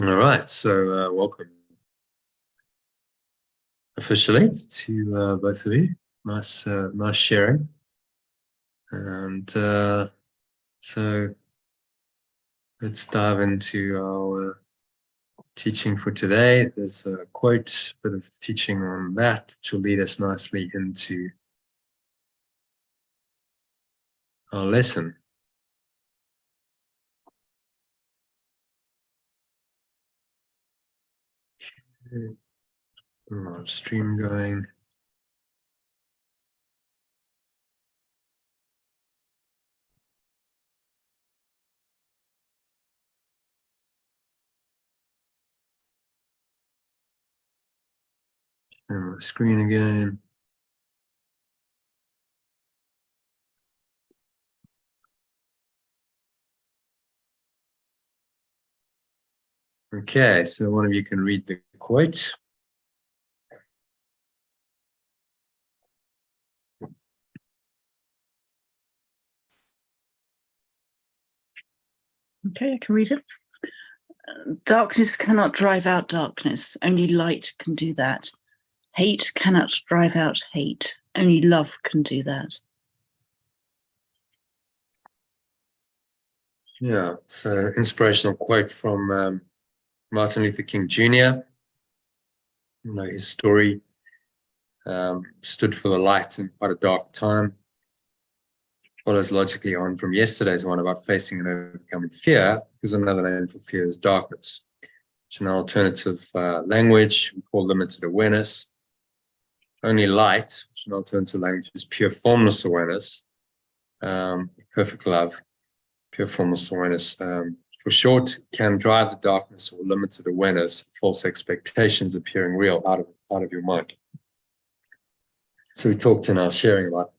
All right, so welcome officially to both of you. Nice sharing. And so let's dive into our teaching for today. There's a quote, a bit of teaching on that, which will lead us nicely into our lesson. Our stream going. Share my screen again. Okay, so one of you can read the quote. Okay, I can read it. Darkness cannot drive out darkness. Only light can do that. Hate cannot drive out hate. Only love can do that. Yeah, so inspirational quote from Martin Luther King Jr. You know, his story stood for the light in quite a dark time. Follows logically on from yesterday's one about facing and overcoming fear, because another name for fear is darkness. It's an alternative language we call limited awareness. Only light, which an alternative language is pure formless awareness, perfect love, pure formless awareness, for short, can drive the darkness or limited awareness, false expectations appearing real out of your mind. So we talked in our sharing about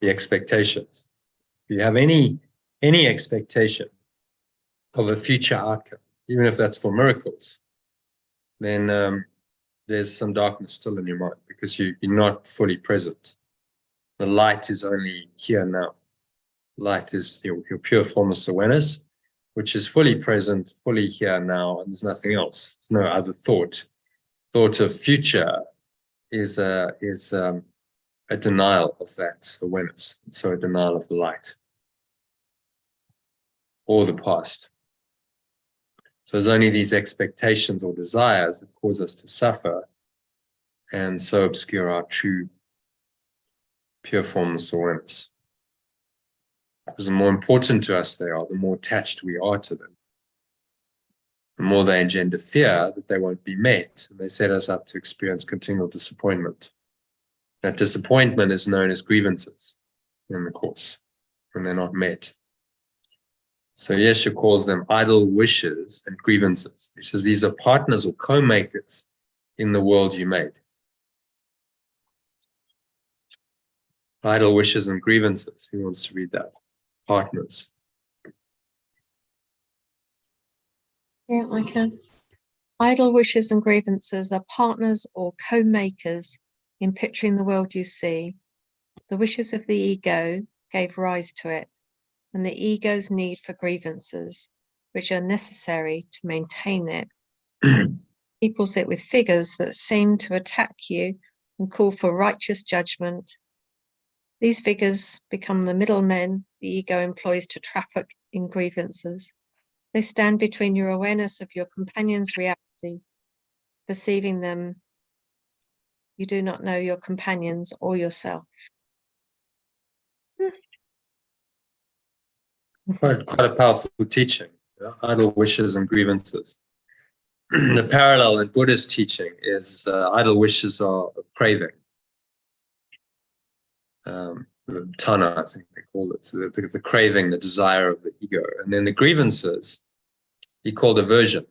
the expectations. If you have any expectation of a future outcome, even if that's for miracles, then there's some darkness still in your mind because you're not fully present. The light is only here now. Light is your pure formless awareness, which is fully present, fully here now, and there's nothing else. There's no other thought. Thought of future is a denial of that awareness, so a denial of the light or the past. So there's only these expectations or desires that cause us to suffer and so obscure our true pure formless awareness. Because the more important to us they are, the more attached we are to them. The more they engender fear that they won't be met, and they set us up to experience continual disappointment. That disappointment is known as grievances in the Course, when they're not met. So Yeshua calls them idle wishes and grievances. He says these are partners or co-makers in the world you made. Idle wishes and grievances. Who wants to read that? Partners. Yeah, I can. Idle wishes and grievances are partners or co-makers in picturing the world you see. The wishes of the ego gave rise to it, and the ego's need for grievances, which are necessary to maintain it, peoples it with figures that seem to attack you and call for righteous judgment. These figures become the middlemen the ego employs to traffic in grievances. They stand between your awareness of your companion's reality. Perceiving them, you do not know your companions or yourself. Quite a powerful teaching. Idle wishes and grievances. The parallel in Buddhist teaching is idle wishes are a craving. Tana, I think they call it. The craving, the desire of the ego. And then the grievances, he called aversion.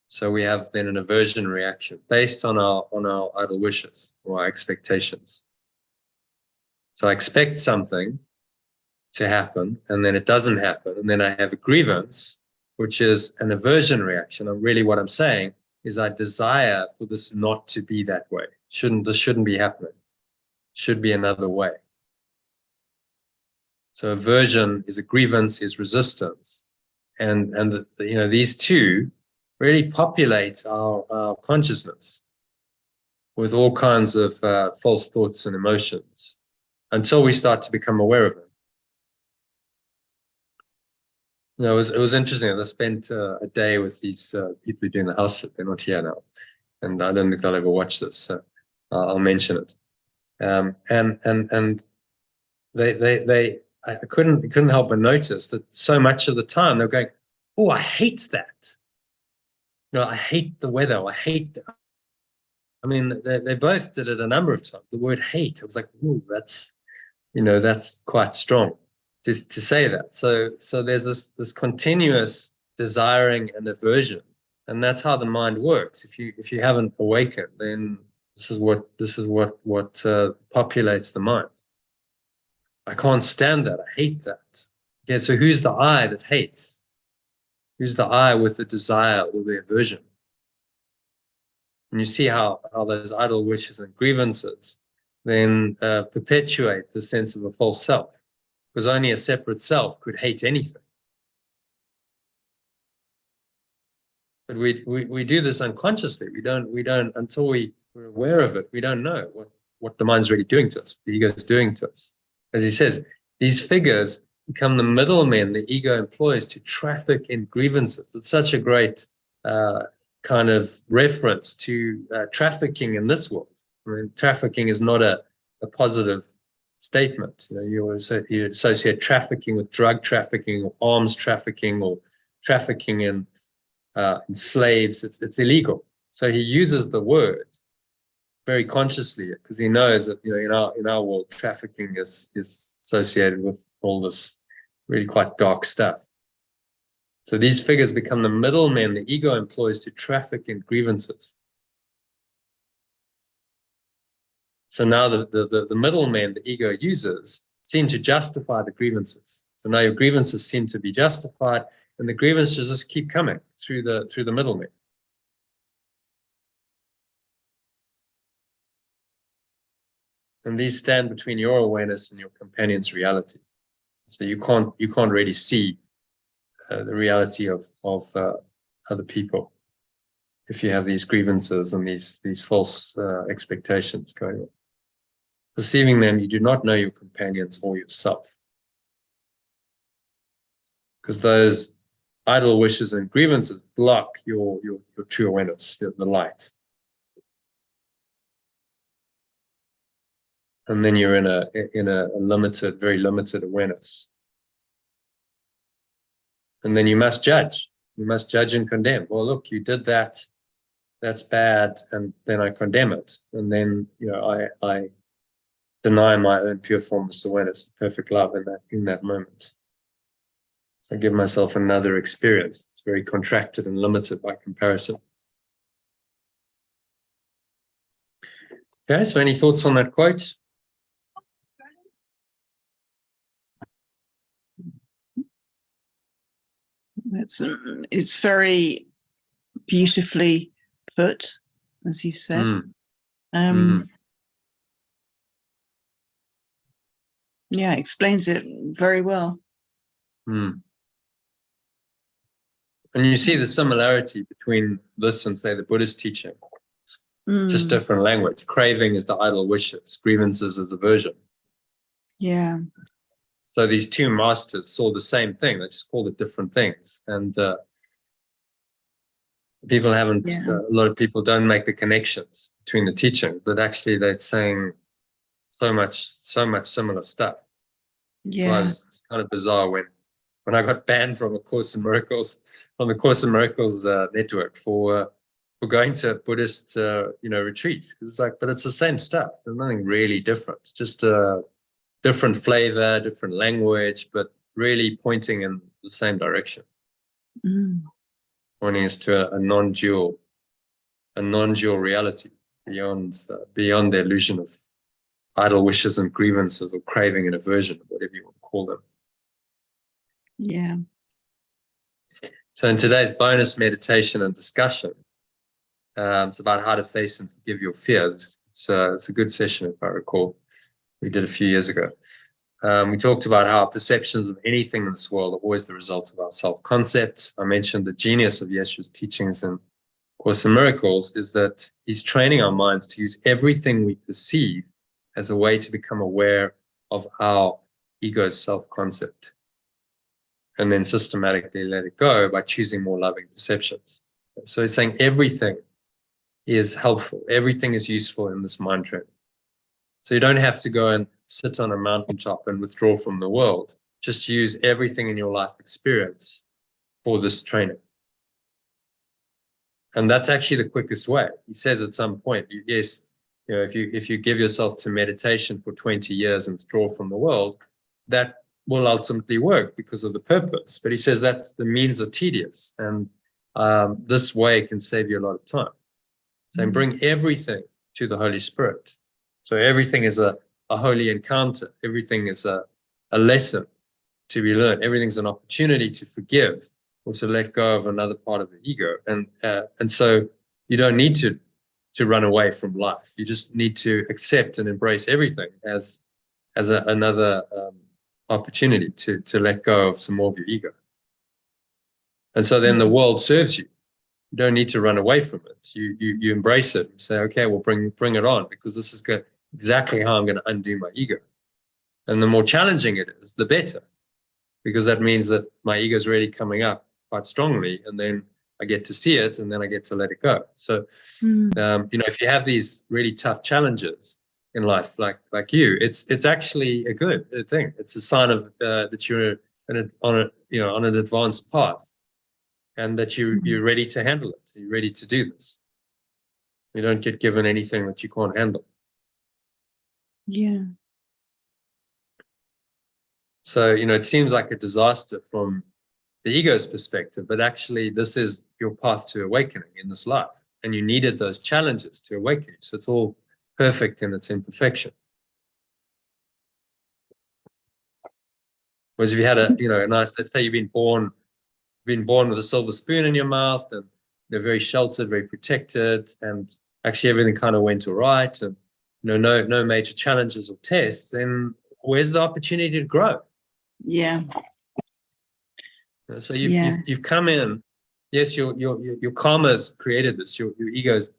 So we have then an aversion reaction based on our idle wishes or our expectations. So I expect something to happen, and then it doesn't happen, and then I have a grievance, which is an aversion reaction. And really what I'm saying is I desire for this not to be that way. This shouldn't be happening. It should be another way. So aversion is a grievance, is resistance. And these two really populate our consciousness with all kinds of false thoughts and emotions until we start to become aware of them. You know, it was interesting. I spent a day with these people who are doing the house sit. They're not here now, and I don't think they'll ever watch this, so I'll mention it. And I couldn't help but notice that so much of the time they're going, "Oh, I hate that. You know, I hate the weather. I hate." I mean, they both did it a number of times. The word hate. I was like, "Ooh, that's quite strong to say that." So there's this continuous desiring and aversion, and that's how the mind works. If you haven't awakened, then this is what populates the mind. I can't stand that. I hate that. Okay, so who's the I that hates? Who's the I with the desire or the aversion? And you see how those idle wishes and grievances then perpetuate the sense of a false self, because only a separate self could hate anything. But we do this unconsciously. We don't until we're aware of it. We don't know what the mind's really doing to us, the ego is doing to us. As he says, these figures become the middlemen the ego employs to traffic in grievances. It's such a great kind of reference to trafficking in this world. I mean, trafficking is not a positive statement. You know, you associate trafficking with drug trafficking or arms trafficking or trafficking in slaves. It's illegal. So he uses the word very consciously because he knows that, you know, in our world, trafficking is associated with all this really quite dark stuff. So these figures become the middlemen the ego employs to traffic in grievances. So now the middlemen the ego uses seem to justify the grievances. So now your grievances seem to be justified, and the grievances just keep coming through the middlemen. And these stand between your awareness and your companion's reality. So you can't really see the reality of other people if you have these grievances and these false expectations going on. Perceiving them, you do not know your companions or yourself, because those idle wishes and grievances block your true awareness, the light. And then you're in a limited, very limited awareness. And then you must judge. You must judge and condemn. Well, look, you did that. That's bad, and then I condemn it. And then, you know, I deny my own pure formless awareness, perfect love in that moment. So I give myself another experience. It's very contracted and limited by comparison. Okay, so any thoughts on that quote? It's very beautifully put, as you said. Yeah, explains it very well. And you see the similarity between this and, say, the Buddhist teaching. Just different language. Craving is the idle wishes, grievances is aversion. Yeah. So these two masters saw the same thing. They just called it different things. And people haven't, a lot of people don't make the connections between the teaching, but actually they're saying so much similar stuff. Yeah. So it's kind of bizarre when I got banned from the Course in Miracles network for going to a Buddhist retreat. It's like, but it's the same stuff. There's nothing really different. Just a different flavor, different language, but really pointing in the same direction. Pointing us to a non-dual reality beyond the illusion of idle wishes and grievances or craving and aversion, whatever you want to call them. Yeah. So in today's bonus meditation and discussion, it's about how to face and forgive your fears. It's a good session, if I recall. We did a few years ago. We talked about how perceptions of anything in this world are always the result of our self-concept. I mentioned the genius of Yeshua's teachings in Course in Miracles is that he's training our minds to use everything we perceive as a way to become aware of our ego's self-concept, and then systematically let it go by choosing more loving perceptions. So he's saying everything is helpful. Everything is useful in this mind training. So you don't have to go and sit on a mountaintop and withdraw from the world. Just use everything in your life experience for this training. And that's actually the quickest way. He says at some point, yes, if you give yourself to meditation for 20 years and withdraw from the world, that will ultimately work because of the purpose. But he says that's the means are tedious, and this way can save you a lot of time. So bring everything to the Holy Spirit. So everything is a holy encounter. Everything is a lesson to be learned. Everything's an opportunity to forgive or to let go of another part of the ego. And so you don't need to run away from life. You just need to accept and embrace everything as another opportunity to let go of some more of your ego. And so then the world serves you. You don't need to run away from it. You embrace it and say, okay, well, bring it on, because this is exactly how I'm going to undo my ego. And the more challenging it is, the better, because that means that my ego is really coming up quite strongly, and then I get to see it, and then I get to let it go. So, if you have these really tough challenges in life, like you, it's actually a good thing. It's a sign of that you're on an advanced path, and that you're ready to handle it. You're ready to do this. You don't get given anything that you can't handle. Yeah. So, it seems like a disaster from the ego's perspective, but actually this is your path to awakening in this life. And you needed those challenges to awaken you. So it's all perfect in its imperfection. Whereas if you had a nice, let's say you've been born with a silver spoon in your mouth, and they're very sheltered, very protected, and actually everything kind of went all right, and no major challenges or tests, then where's the opportunity to grow? Yeah. So you've come in. Yes, your karma's created this. Your ego's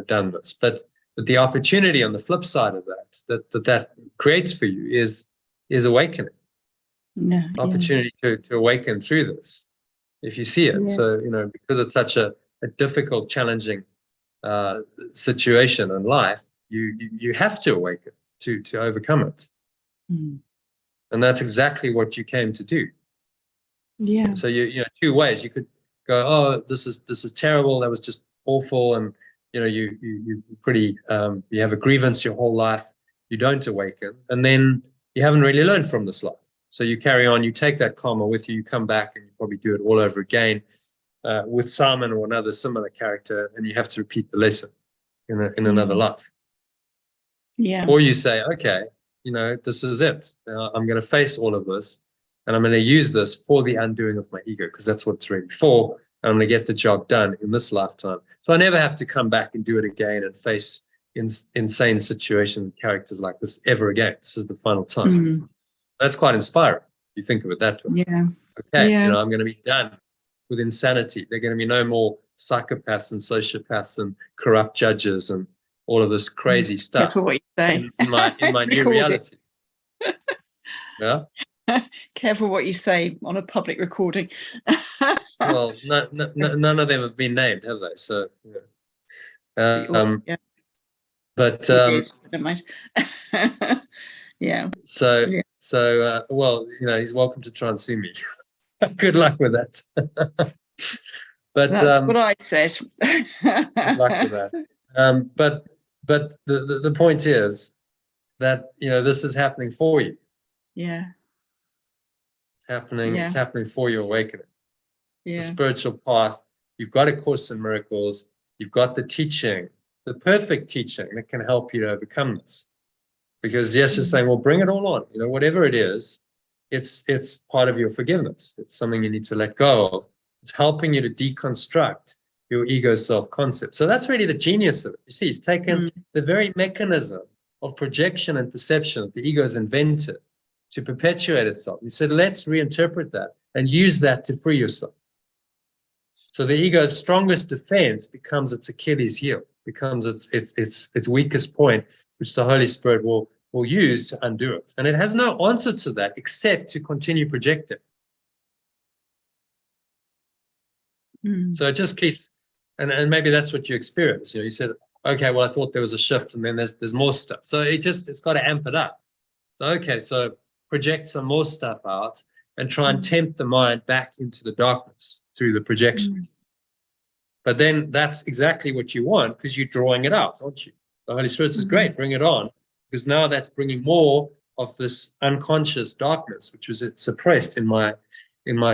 done this, but the opportunity on the flip side of that creates for you is awakening. Opportunity to awaken through this, if you see it. So because it's such a difficult, challenging situation in life, you have to awaken to overcome it. And that's exactly what you came to do. Yeah. So you two ways. You could go, oh, this is terrible. That was just awful, and you pretty you have a grievance your whole life. You don't awaken, and then you haven't really learned from this life. So you carry on. You take that karma with you. You come back, and you probably do it all over again with Simon or another similar character, and you have to repeat the lesson in another life. Yeah. Or you say, okay, this is it. I'm going to face all of this. And I'm going to use this for the undoing of my ego, because that's what it's really for. And I'm going to get the job done in this lifetime. So I never have to come back and do it again and face insane situations and characters like this ever again. This is the final time. That's quite inspiring. You think of it that way. Yeah. Okay, I'm going to be done with insanity. There are going to be no more psychopaths and sociopaths and corrupt judges and all of this crazy stuff. Careful what you say. In my new reality. Yeah. Careful what you say on a public recording. Well, none of them have been named, have they? So, but don't mind. Yeah. So, well, he's welcome to try and sue me. Good luck with that. But that's what I said. Good luck with that. But the point is that this is happening for you. Yeah. It's happening for your awakening. Yeah. It's a spiritual path. You've got A Course in Miracles. You've got the teaching, the perfect teaching that can help you to overcome this. Because yes, you're saying, well, bring it all on. Whatever it is, it's part of your forgiveness. It's something you need to let go of. It's helping you to deconstruct your ego self-concept. So that's really the genius of it. You see, he's taken the very mechanism of projection and perception that the ego has invented, to perpetuate itself. He said, let's reinterpret that and use that to free yourself. So the ego's strongest defense becomes its Achilles heel, becomes its weakest point, which the Holy Spirit will use to undo it. And it has no answer to that except to continue projecting. So it just keeps, and maybe that's what you experience. You said, okay, well, I thought there was a shift, and then there's more stuff. So it's got to amp it up. So okay, so project some more stuff out and try and tempt the mind back into the darkness through the projection. But then that's exactly what you want, because you're drawing it out, aren't you? The Holy Spirit says, great, bring it on, because now that's bringing more of this unconscious darkness, which was suppressed in my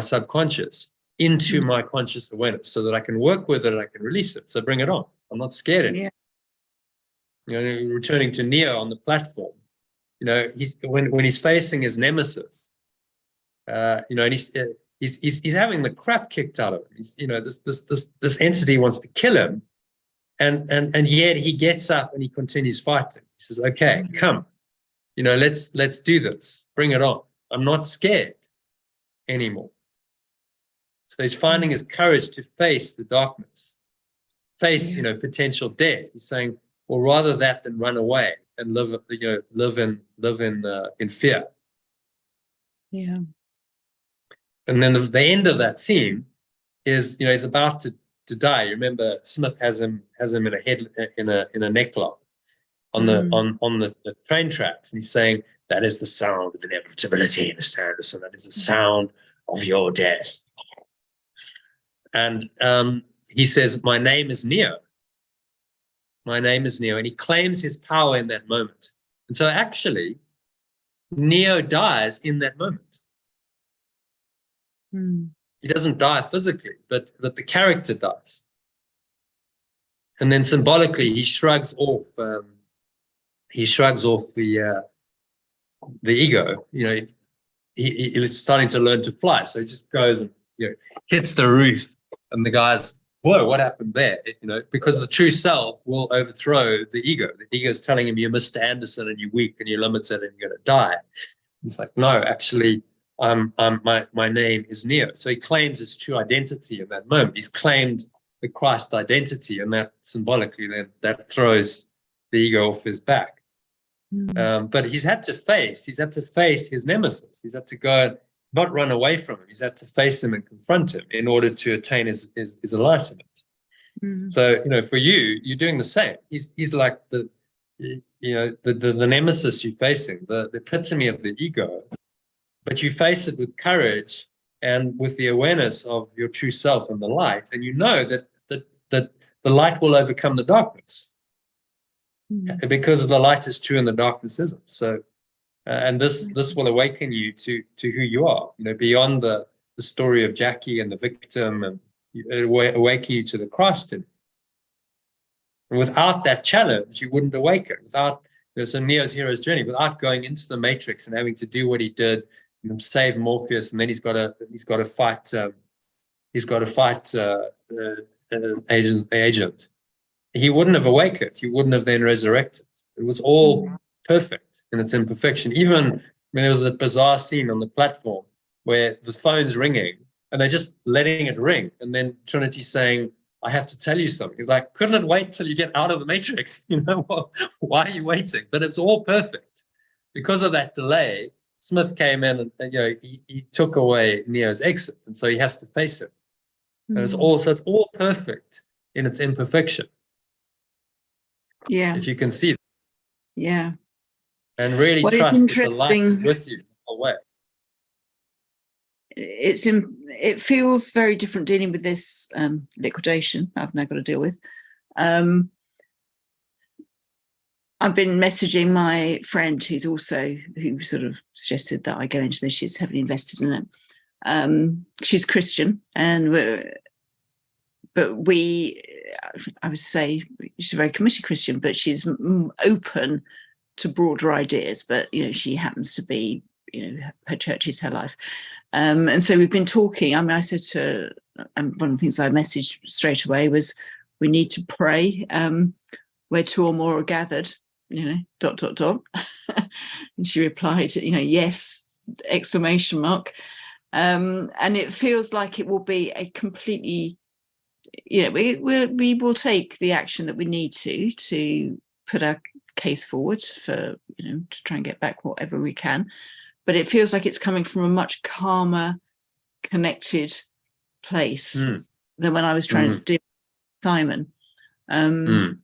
subconscious, into my conscious awareness, so that I can work with it and I can release it. So bring it on. I'm not scared anymore. Returning to Neo on the platform, he's when he's facing his nemesis, and he's having the crap kicked out of him. This entity wants to kill him, and yet he gets up and he continues fighting. He says, "Okay, come, let's do this. Bring it on. I'm not scared anymore." So he's finding his courage to face the darkness, face potential death. He's saying, well, rather that than run away and live in fear. Yeah. And then the end of that scene is, he's about to die. You remember Smith has him in a necklock on the train tracks, and he's saying, that is the sound of inevitability, Mr. Anderson. That is the sound of your death. And he says, my name is Neo. My name is Neo. And he claims his power in that moment. And so actually, Neo dies in that moment. He doesn't die physically, but the character dies. And then symbolically, he shrugs off the ego. He's starting to learn to fly. So he just goes and hits the roof, and the guy's, whoa, what happened there? Because the true self will overthrow the ego. The ego is telling him, you're Mr. Anderson and you're weak and you're limited and you're going to die. He's like, no, actually, my name is Neo. So he claims his true identity in that moment. He's claimed the Christ identity, and that symbolically then that throws the ego off his back. But he's had to face his nemesis. He's had to go and not run away from him. He's had to face him and confront him in order to attain his enlightenment. So, for you, you're doing the same. He's like the nemesis you're facing, the epitome of the ego, but you face it with courage and with the awareness of your true self and the light. And you know that the light will overcome the darkness because the light is true and the darkness isn't. So, and this will awaken you to who you are, beyond the story of Jackie and the victim, and it will awaken you to the Christ in you. And without that challenge, you wouldn't awaken. Without, so Neo's hero's journey, without going into the matrix and having to do what he did, save Morpheus, and then he's got to fight the agent. He wouldn't have awakened. He wouldn't have then resurrected. It was all perfect in its imperfection. Even there was a bizarre scene on the platform where the phone's ringing and they're just letting it ring, and then Trinity's saying, I have to tell you something. He's like, couldn't it wait till you get out of the matrix? Why are you waiting? But it's all perfect. Because of that delay, Smith came in and he took away Neo's exit, and so he has to face it. And it's all perfect in its imperfection. Yeah. If you can see that. Yeah. And really trust that the light is with you away. It feels very different dealing with this liquidation I've now got to deal with. I've been messaging my friend who sort of suggested that I go into this. She's heavily invested in it. She's Christian, but I would say she's a very committed Christian, but she's open to broader ideas. But she happens to be, her church is her life. And so we've been talking. I mean, I said to one of the things I messaged straight away was, we need to pray where two or more are gathered, ... And she replied, yes, exclamation mark. And it feels like it will be a completely, we will take the action that we need to put our case forward for, to try and get back whatever we can. But it feels like it's coming from a much calmer, connected place than when I was trying to do Simon. My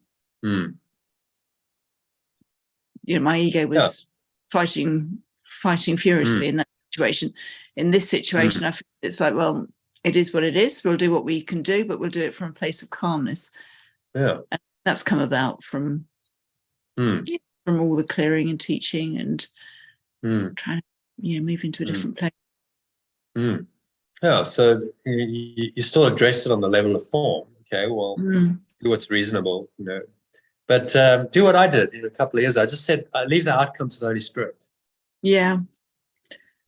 ego was fighting furiously in that situation. In this situation, I feel it's like, well, it is what it is. We'll do what we can do, but we'll do it from a place of calmness. Yeah, and that's come about from all the clearing and teaching and trying to move into a different place. Yeah, so you still address it on the level of form. Okay, well, do what's reasonable, But do what I did in a couple of years. I just said, I leave the outcome to the Holy Spirit. Yeah.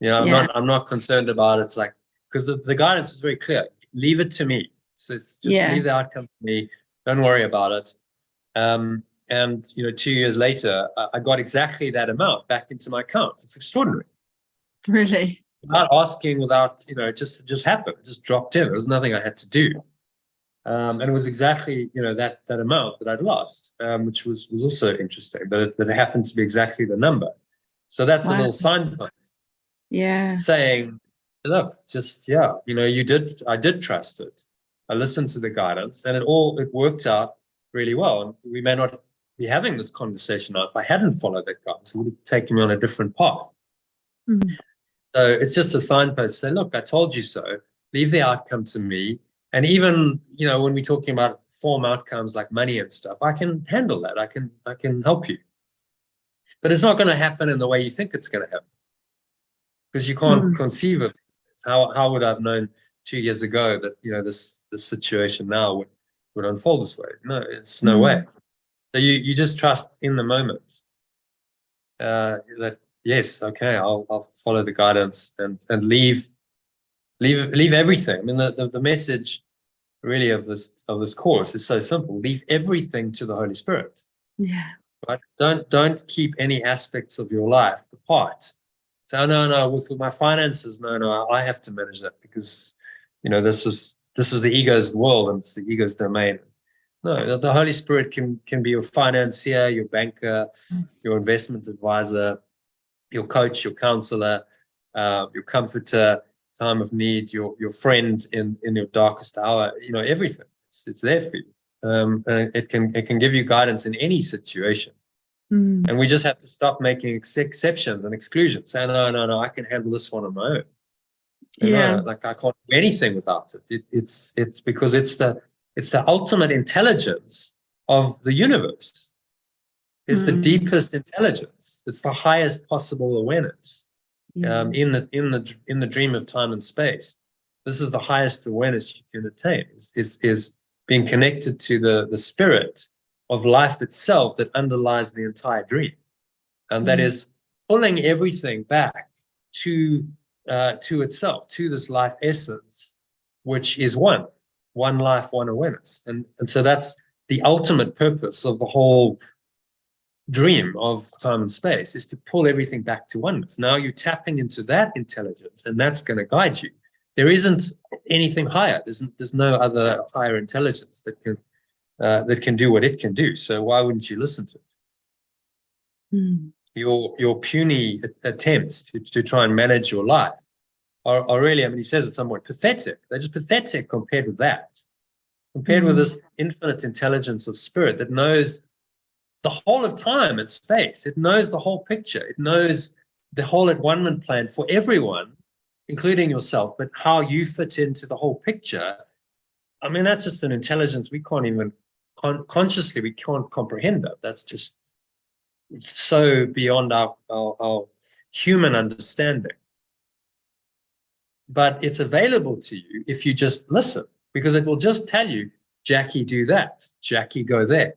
I'm not concerned about it. It's like, because the guidance is very clear. Leave it to me. So it's just leave the outcome to me. Don't worry about it. And 2 years later, I got exactly that amount back into my account. It's extraordinary. Really? Without asking, without, it just happened. It just dropped in. There was nothing I had to do. And it was exactly, that amount that I'd lost, which was also interesting, that it happened to be exactly the number. So that's a little signpost. Yeah. Saying, look, I did trust it. I listened to the guidance, and it worked out really well. And we may not be having this conversation now if I hadn't followed that guidance. It would have taken me on a different path. So it's just a signpost to say, look, I told you so. Leave the outcome to me. And even, when we're talking about form outcomes like money and stuff, I can handle that. I can help you. But it's not going to happen in the way you think it's going to happen, because you can't conceive of it. How would I have known 2 years ago that, this situation now would unfold this way? No, it's no way. So you just trust in the moment that, yes, okay, I'll follow the guidance and leave everything. I mean, the message really of this course is so simple. Leave everything to the Holy Spirit. Yeah. Right? Don't keep any aspects of your life apart. So no, with my finances, no, I have to manage that because this is the ego's world and it's the ego's domain. No, the Holy Spirit can be your financier, your banker, your investment advisor, your coach, your counselor, your comforter, time of need, your friend in your darkest hour, everything. It's there for you. And it can give you guidance in any situation. And we just have to stop making exceptions and exclusions. Say, no, I can handle this one on my own. No, I can't do anything without it. It's because it's the ultimate intelligence of the universe. It's the deepest intelligence. It's the highest possible awareness. In the dream of time and space, this is the highest awareness you can attain. Is being connected to the spirit of life itself that underlies the entire dream, and that is pulling everything back to itself, to this life essence, which is one life, one awareness, and so that's the ultimate purpose of the whole dream of time and space, is to pull everything back to oneness. Now you're tapping into that intelligence, and that's going to guide you. There isn't anything higher. There's no other higher intelligence that can do what it can do. So why wouldn't you listen to it? Your puny attempts to try and manage your life are really, he says it somewhat pathetic. They're just pathetic compared with that. Compared with this infinite intelligence of spirit that knows the whole of time and space. It knows the whole picture. It knows the whole at-one-ment plan for everyone, including yourself, but how you fit into the whole picture. That's just an intelligence we can't even consciously, we can't comprehend that. That's just so beyond our human understanding. But it's available to you if you just listen, because it will just tell you, Jackie, do that. Jackie, go there.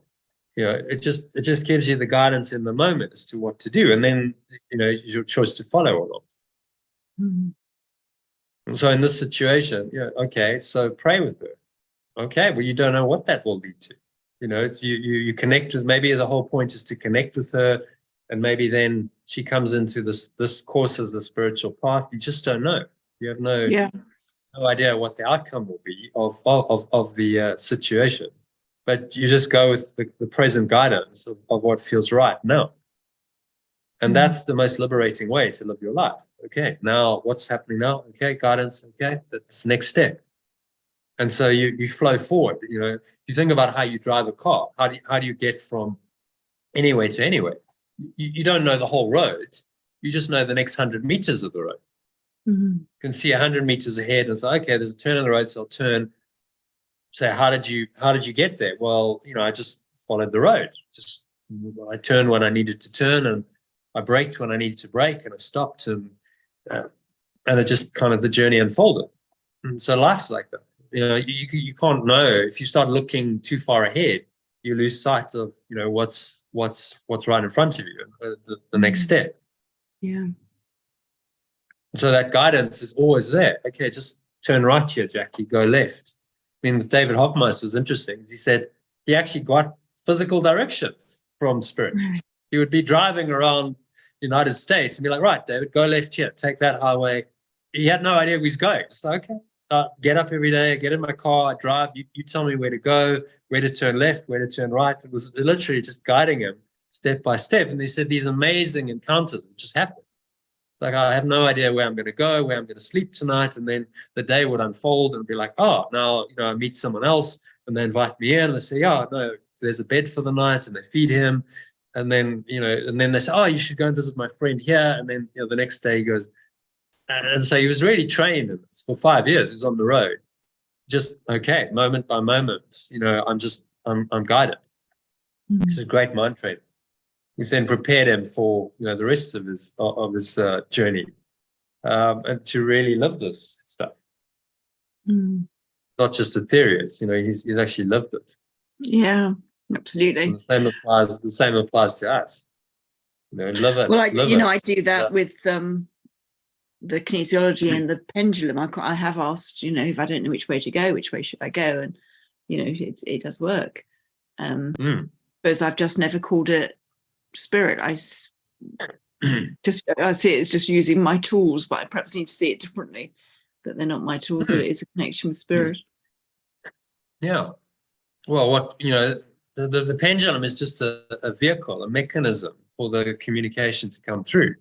It just gives you the guidance in the moment as to what to do, and then it's your choice to follow or not. And so in this situation, okay, so pray with her. Okay, well, you don't know what that will lead to. You connect with, maybe the whole point is to connect with her, And maybe then she comes into this course as the spiritual path. You just don't know. You have no idea what the outcome will be of the situation. But you just go with the present guidance of what feels right now. And that's the most liberating way to live your life. Okay, now what's happening now? Okay, guidance. Okay, that's the next step. And so you flow forward. You know, you think about how you drive a car. How do you get from anywhere to anywhere? You don't know the whole road. You just know the next 100 meters of the road. You can see 100 meters ahead and say, okay, there's a turn on the road, so I'll turn. Say, how did you get there? Well, you know, I just followed the road. I turned when I needed to turn, and I braked when I needed to brake, and I stopped, and it just kind of the journey unfolded. And so life's like that. You know, you can't know. If you start looking too far ahead, you lose sight of, you know, what's right in front of you, the next step. Yeah. So that guidance is always there. Okay, just turn right here, Jackie. Go left. I mean, David Hoffmeister was interesting. He said he actually got physical directions from spirit. He would be driving around the United States and be like, right, David, go left here, take that highway. He had no idea where he's going. So, okay, get up every day, get in my car, I drive. You tell me where to go, where to turn left, where to turn right. It was literally just guiding him step by step. And they said these amazing encounters would just happen. It's like, I have no idea where I'm going to go, where I'm going to sleep tonight. And then the day would unfold and be like, oh, now, you know, I meet someone else and they invite me in and they say, oh, no, there's a bed for the night, and they feed him. And then, you know, and then they say, oh, you should go and visit my friend here. And then, you know, the next day he goes, and so he was really trained in this for 5 years. He was on the road, just, okay, moment by moment, you know, I'm guided. This is great mind training. Which then prepared him for, you know, the rest of his journey, and to really live this stuff. Not just a theory; it's, you know, he's actually lived it. Yeah, absolutely. And the same applies to us. You know, live it. Well, I do that with the kinesiology and the pendulum. I have asked, you know, if I don't know which way to go, which way should I go, and you know, it does work. But I've just never called it spirit. I see it as just using my tools, but I perhaps need to see it differently, that they're not my tools, that it is a connection with spirit. Yeah. Well, what, you know, the pendulum is just a vehicle, a mechanism for the communication to come through.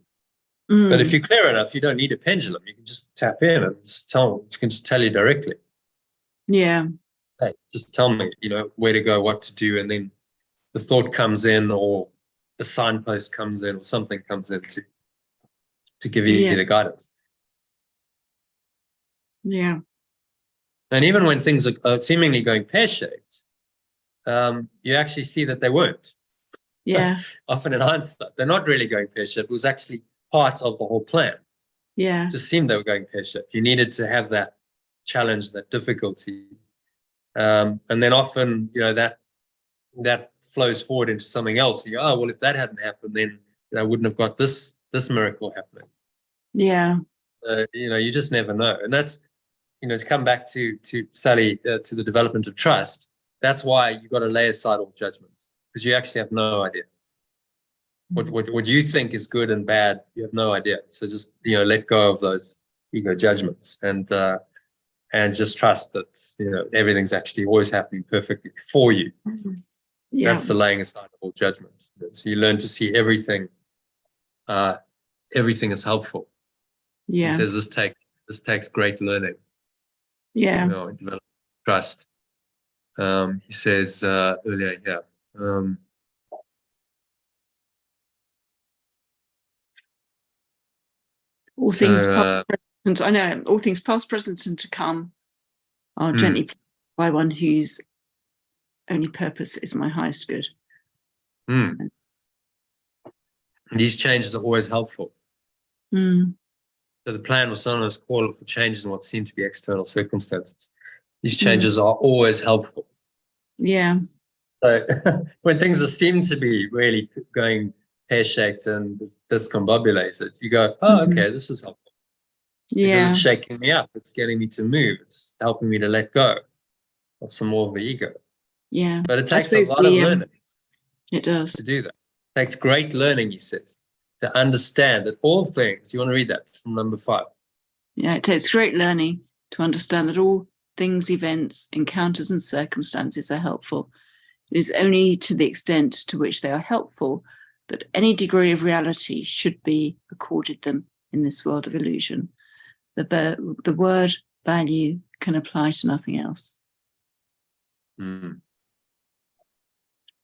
But if you're clear enough, you don't need a pendulum. You can just tap in and you can just tell you directly. Yeah. Hey, just tell me, you know, where to go, what to do, and then the thought comes in, or a signpost comes in, or something comes in to give you the guidance. Yeah. And even when things are seemingly going pear-shaped, you actually see that they weren't. Yeah. Often in hindsight, they're not really going pear-shaped. It was actually part of the whole plan. Yeah. It just seemed they were going pear-shaped. You needed to have that challenge, that difficulty. And then often, you know, that flows forward into something else. You go, oh, well, if that hadn't happened, then I wouldn't have got this miracle happening. Yeah. You know, you just never know. And that's, you know, to come back to Sally, to the development of trust, that's why you've got to lay aside all judgment, because you actually have no idea. What you think is good and bad, you have no idea. So just, you know, let go of those ego judgments and just trust that, you know, everything's actually always happening perfectly for you. Yeah. That's the laying aside of all judgment. So you learn to see everything is helpful. Yeah. He says this takes great learning. Yeah. You know, develop trust. He says earlier here. All things past, present, I know, all things past, present, and to come are gently pleased by one whose only purpose is my highest good. These changes are always helpful. So the plan was sometimes call for changes in what seem to be external circumstances. These changes are always helpful. Yeah. So when things seem to be really going pear-shaped and discombobulated, you go, oh, okay, this is helpful. Yeah. Because it's shaking me up. It's getting me to move. It's helping me to let go of some more of the ego. Yeah. But it takes a lot of learning. It does. To do that. Takes great learning, he says, to understand that all things, do you want to read that from number 5? Yeah, it takes great learning to understand that all things, events, encounters, and circumstances are helpful. It is only to the extent to which they are helpful that any degree of reality should be accorded them in this world of illusion. The word value can apply to nothing else. Mm.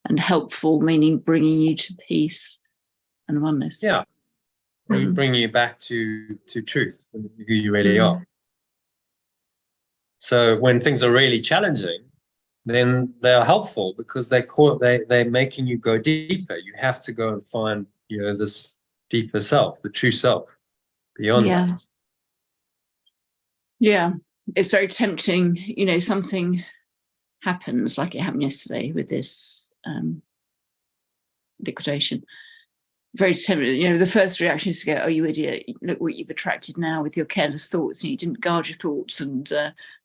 And helpful meaning bringing you to peace and oneness. Yeah. Bring you back to truth, who you really are. So when things are really challenging, then they are helpful because they're making you go deeper. You have to go and find, this deeper self, the true self, beyond that. Yeah, it's very tempting. Something happens like it happened yesterday with this liquidation. Very tempting. The first reaction is to go, "Oh, you idiot! Look what you've attracted now with your careless thoughts. And you didn't guard your thoughts, and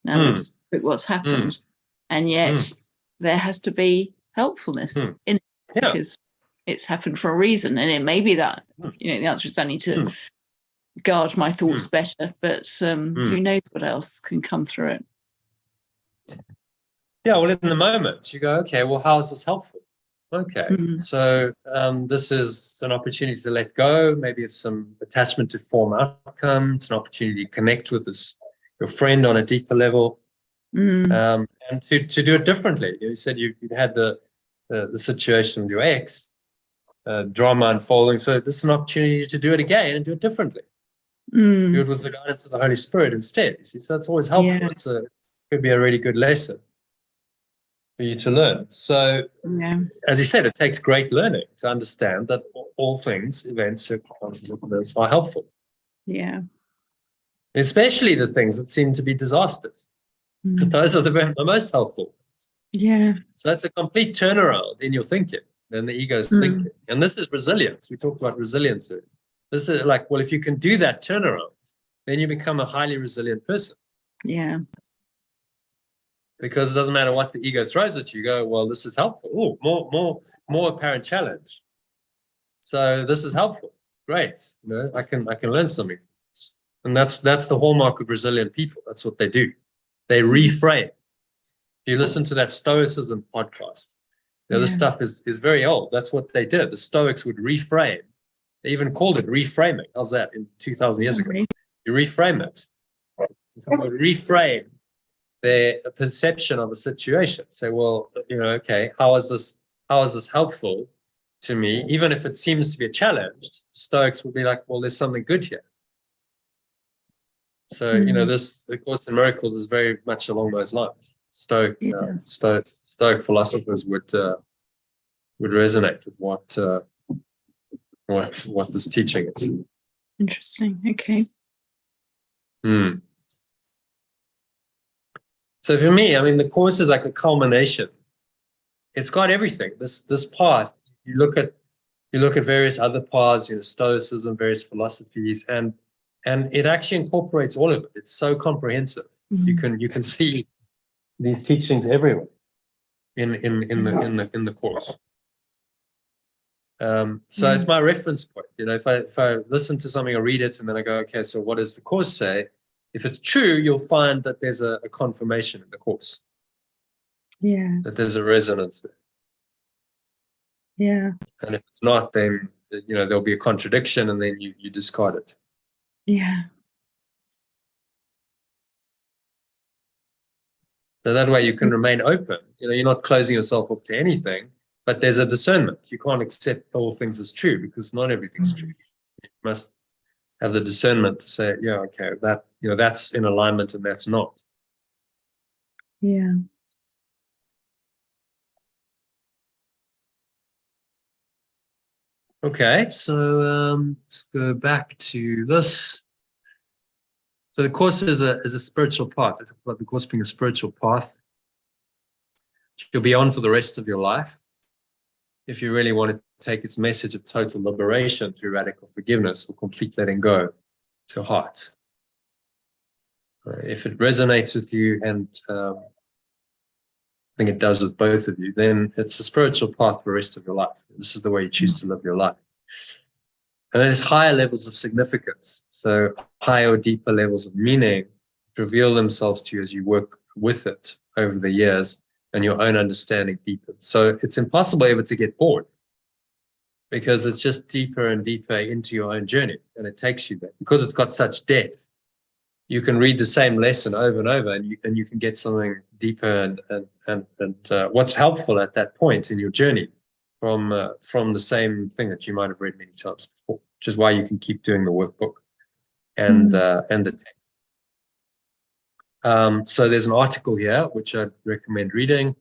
now look what's happened." And yet, there has to be helpfulness in it because it's happened for a reason, and it may be that the answer is I need to guard my thoughts better, but who knows what else can come through it. Yeah, well, in the moment, you go, okay, well, how is this helpful? Okay, so this is an opportunity to let go, maybe of some attachment to form outcomes, an opportunity to connect with your friend on a deeper level, and to do it differently. You said you had the situation with your ex, drama unfolding, so this is an opportunity to do it again and do it differently. Do it with the guidance of the Holy Spirit instead. You see, so that's always helpful. It could be a really good lesson for you to learn. So, as you said, it takes great learning to understand that all things, events, circumstances are helpful. Yeah. Especially the things that seem to be disasters. Those are the most helpful. Yeah. So that's a complete turnaround in your thinking and the ego's thinking. And this is resilience. We talked about resilience earlier. This is like, well, if you can do that turnaround, then you become a highly resilient person. Yeah. Because it doesn't matter what the ego throws at you. You go, well, this is helpful. Oh, more apparent challenge. So this is helpful. Great. I can learn something. And that's the hallmark of resilient people. That's what they do. They reframe. If you listen to that Stoicism podcast, this stuff is very old. That's what they did. The Stoics would reframe. They even called it reframing. How's that? In 2,000 years ago. You reframe it. Reframe their perception of a situation. Say, well, okay, how is this helpful to me? Even if it seems to be a challenge, Stoics would be like, well, there's something good here. So, this, the Course in Miracles is very much along those lines. Stoic philosophers would resonate with what this teaching is. Interesting. Okay. So for me, I mean, the Course is like a culmination. It's got everything. This path. You look at various other paths, Stoicism, various philosophies, and it actually incorporates all of it. It's so comprehensive. You can see these teachings everywhere in the Course. So it's my reference point. If I listen to something or read it, and then I go, okay, so what does the Course say? If it's true, you'll find that there's a confirmation in the Course. Yeah. That there's a resonance there. Yeah. And if it's not, then there'll be a contradiction, and then you discard it. Yeah. So that way you can remain open. You're not closing yourself off to anything, but there's a discernment. You can't accept all things as true because not everything's true. You must have the discernment to say, yeah, okay, that that's in alignment and that's not. Yeah. Okay, so let's go back to this. So the Course is a spiritual path. I talk about the Course being a spiritual path you'll be on for the rest of your life. If you really want to take its message of total liberation through radical forgiveness or complete letting go to heart. If it resonates with you and think it does with both of you, then it's a spiritual path for the rest of your life. This is the way you choose to live your life. And then there's higher levels of significance. So higher or deeper levels of meaning reveal themselves to you as you work with it over the years, and your own understanding deepens. So it's impossible ever to get bored, because it's just deeper and deeper into your own journey, and it takes you there. Because it's got such depth, you can read the same lesson over and over, and you can get something deeper and what's helpful at that point in your journey from the same thing that you might have read many times before, which is why you can keep doing the workbook and the text. So there's an article here which I'd recommend reading.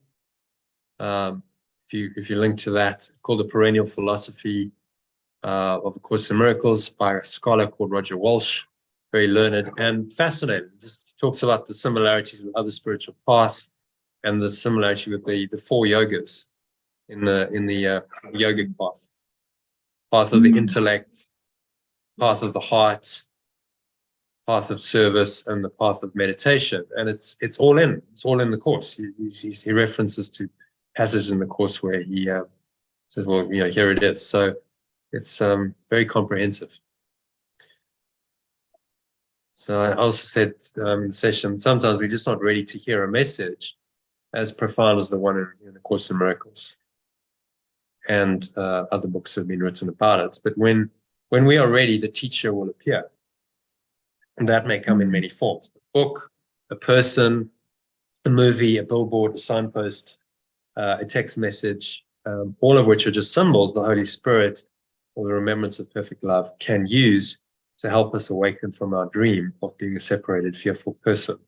If you link to that, it's called The Perennial Philosophy of A Course in Miracles by a scholar called Roger Walsh. Very learned and fascinating. Just talks about the similarities with other spiritual paths and the similarity with the four yogas in the yogic path of the intellect, path of the heart, path of service, and the path of meditation. And it's all in the course. He references to passages in the course where he says, well, here it is. So it's very comprehensive. So I also said in the session, sometimes we're just not ready to hear a message as profound as the one in the Course in Miracles, and other books have been written about it. But when we are ready, the teacher will appear, and that may come in many forms: a book, a person, a movie, a billboard, a signpost, a text message, all of which are just symbols the Holy Spirit, or the remembrance of perfect love, can use to help us awaken from our dream of being a separated, fearful person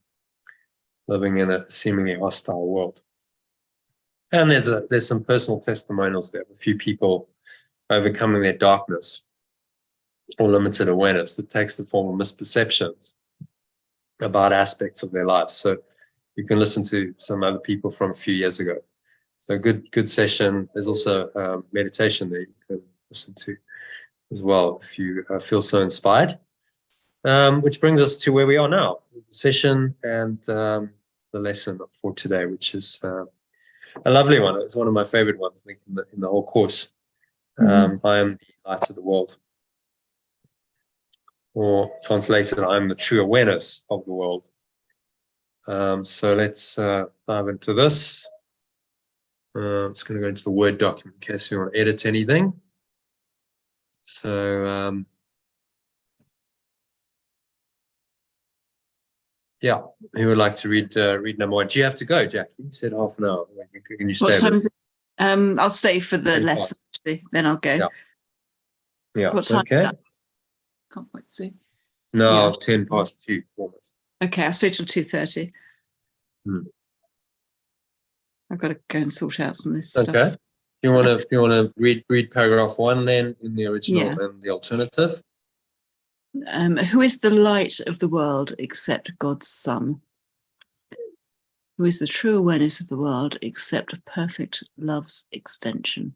living in a seemingly hostile world. And there's some personal testimonials there of a few people overcoming their darkness or limited awareness that takes the form of misperceptions about aspects of their lives. So you can listen to some other people from a few years ago. So good session. There's also meditation that you can listen to as well if you feel so inspired. Which brings us to where we are now, the session and the lesson for today, which is a lovely one. It's one of my favorite ones, I think, in the whole course. I am the light of the world. Or translated, I am the true awareness of the world. So let's dive into this. I'm just going to go into the Word document in case you want to edit anything. So, yeah, who would like to read number one? Do you have to go, Jackie? You said half an hour. Can you stay? What time is it? I'll stay for the lesson, actually. Then I'll go. Yeah. What time? Okay. Can't quite see. No, 10 past 2. Almost. Okay, I'll stay till 2:30. I've got to go and sort out some of this stuff. Okay. You want to read paragraph 1 then in the original and the alternative? Who is the light of the world except God's Son? Who is the true awareness of the world except perfect love's extension?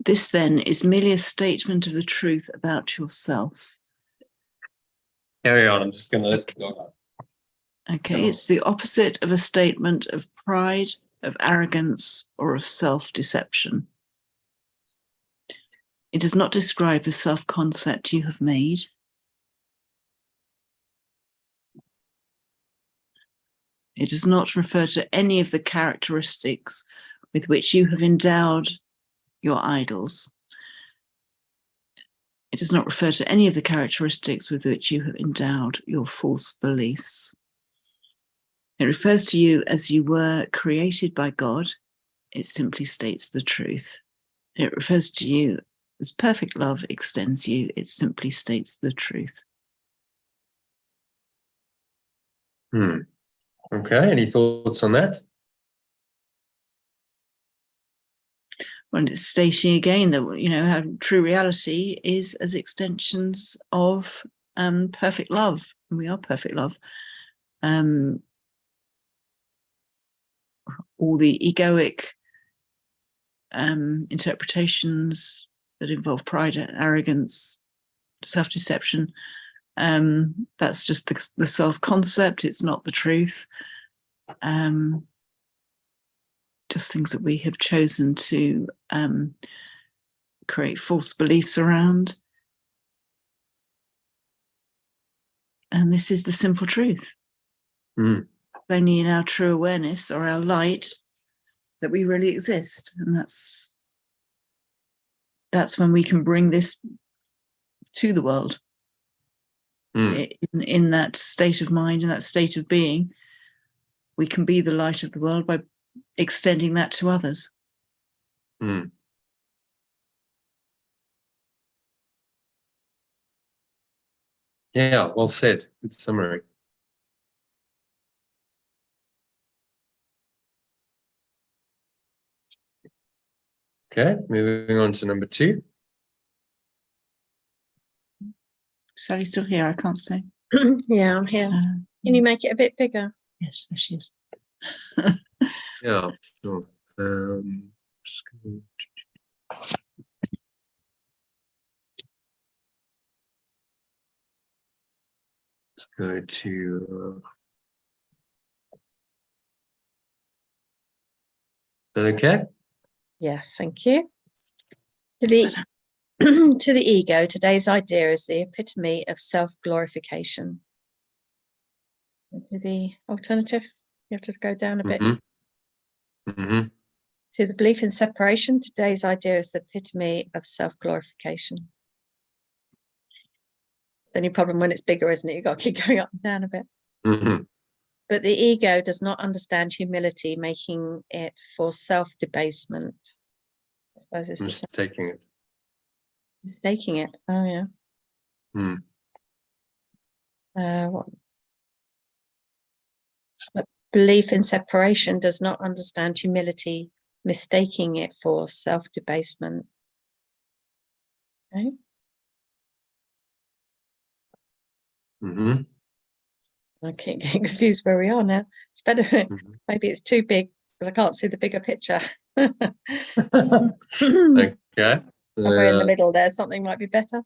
This then is merely a statement of the truth about yourself. Carry on. I'm just going to let it go. Okay, it's the opposite of a statement of pride, of arrogance, or of self-deception. It does not describe the self-concept you have made. It does not refer to any of the characteristics with which you have endowed your idols. It does not refer to any of the characteristics with which you have endowed your false beliefs. It refers to you as you were created by God. It simply states the truth. It refers to you as perfect love extends you. It simply states the truth. Okay, any thoughts on that? Well, it's stating again that, how true reality is as extensions of perfect love. We are perfect love. All the egoic interpretations that involve pride, arrogance, self-deception, that's just the self-concept. It's not the truth. just things that we have chosen to create false beliefs around. And this is the simple truth. Mm. It's only in our true awareness or our light that we really exist. And that's when we can bring this to the world. Mm. In that state of mind, in that state of being, we can be the light of the world by extending that to others. Mm. Yeah, well said. Good summary. Okay, moving on to number 2. Sally's still here, I can't say. Yeah, I'm here. Can you make it a bit bigger? Yes, there she is. Yeah, sure. Just gonna- let's go to. Is that okay? Yes, thank you. To the, to the ego, today's idea is the epitome of self-glorification. To the alternative, you have to go down a bit. Mm-hmm. Mm-hmm. To the belief in separation, today's idea is the epitome of self-glorification. The only problem when it's bigger, isn't it? You've got to keep going up and down a bit. Mm-hmm. But the ego does not understand humility, making it for self-debasement. I suppose this is Mistaking it. mistaking it. Oh, yeah. Mm. What? But belief in separation does not understand humility, mistaking it for self-debasement. Okay. Mm-hmm. I keep getting confused where we are now. It's better. Mm-hmm. Maybe it's too big because I can't see the bigger picture. Okay. Somewhere in the middle there, something might be better.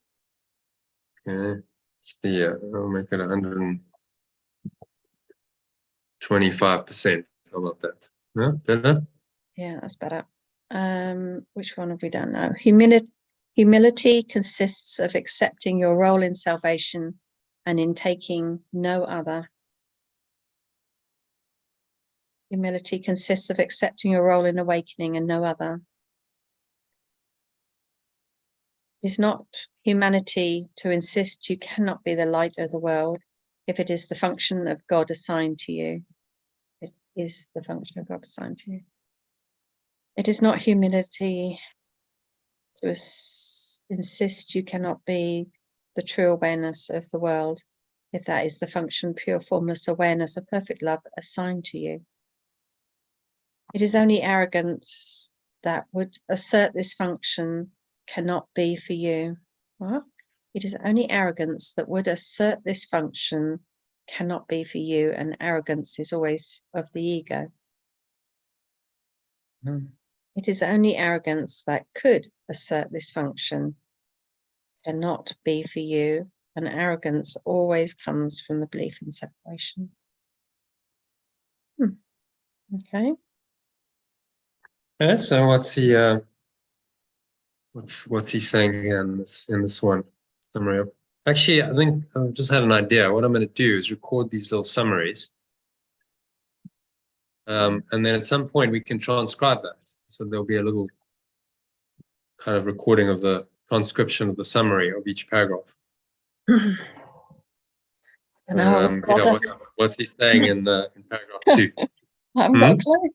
Okay. I'll make it 125%. How about that? No, better? Yeah, that's better. Which one have we done now? Humility consists of accepting your role in salvation and in taking no other. Humility consists of accepting your role in awakening and no other. It is not humanity to insist you cannot be the light of the world if it is the function of God assigned to you. It is the function of God assigned to you. It is not humility to insist you cannot be the true awareness of the world if that is the function, pure formless awareness of perfect love assigned to you. It is only arrogance that would assert this function cannot be for you. What? It is only arrogance that would assert this function cannot be for you, and arrogance is always of the ego. It is only arrogance that could assert this function cannot be for you, and arrogance always comes from the belief in separation. Okay. Yeah, so what's he what's he saying here in this one summary of? Actually, I think I've just had an idea. What I'm going to do is record these little summaries, and then at some point we can transcribe that. So there'll be a little kind of recording of the transcription of the summary of each paragraph. What's he saying in paragraph 2? I haven't got a clue.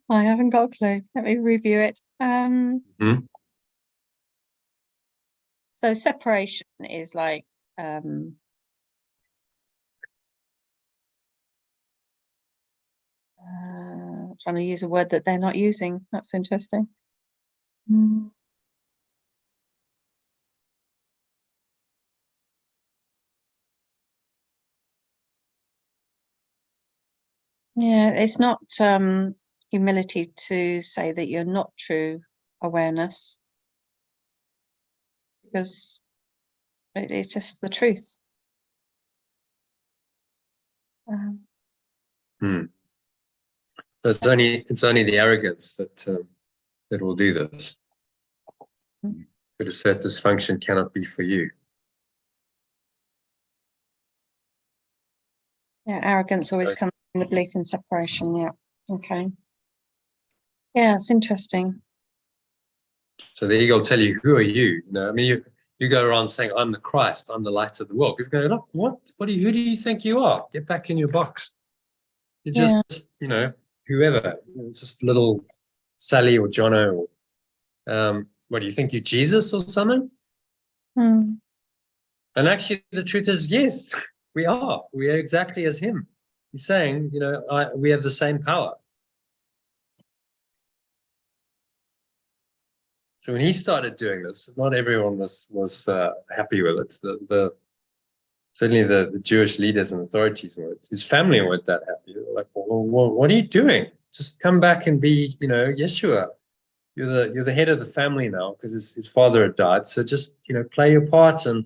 I haven't got a clue. Let me review it. So separation is like trying to use a word that they're not using. That's interesting. Yeah, it's not humility to say that you're not true awareness, because it's just the truth. So it's only the arrogance that will do this. But it's that dysfunction cannot be for you. Yeah, arrogance always Right. comes from the belief in separation. Yeah. Okay. Yeah, it's interesting. So the ego will tell you, who are you? You know, I mean, you go around saying, I'm the Christ, I'm the light of the world. People go, look, who do you think you are? Get back in your box. You're just, whoever, just little Sally or Jono. Or, what do you think, you're Jesus or something? Hmm. And actually, the truth is, yes, we are. We are exactly as him. He's saying, we have the same power. So when he started doing this, not everyone was happy with it. Certainly the Jewish leaders and authorities weren't. His family weren't that happy. They were like, well, what are you doing? Just come back and be, Yeshua. You're the head of the family now, because his father had died. So just, play your part and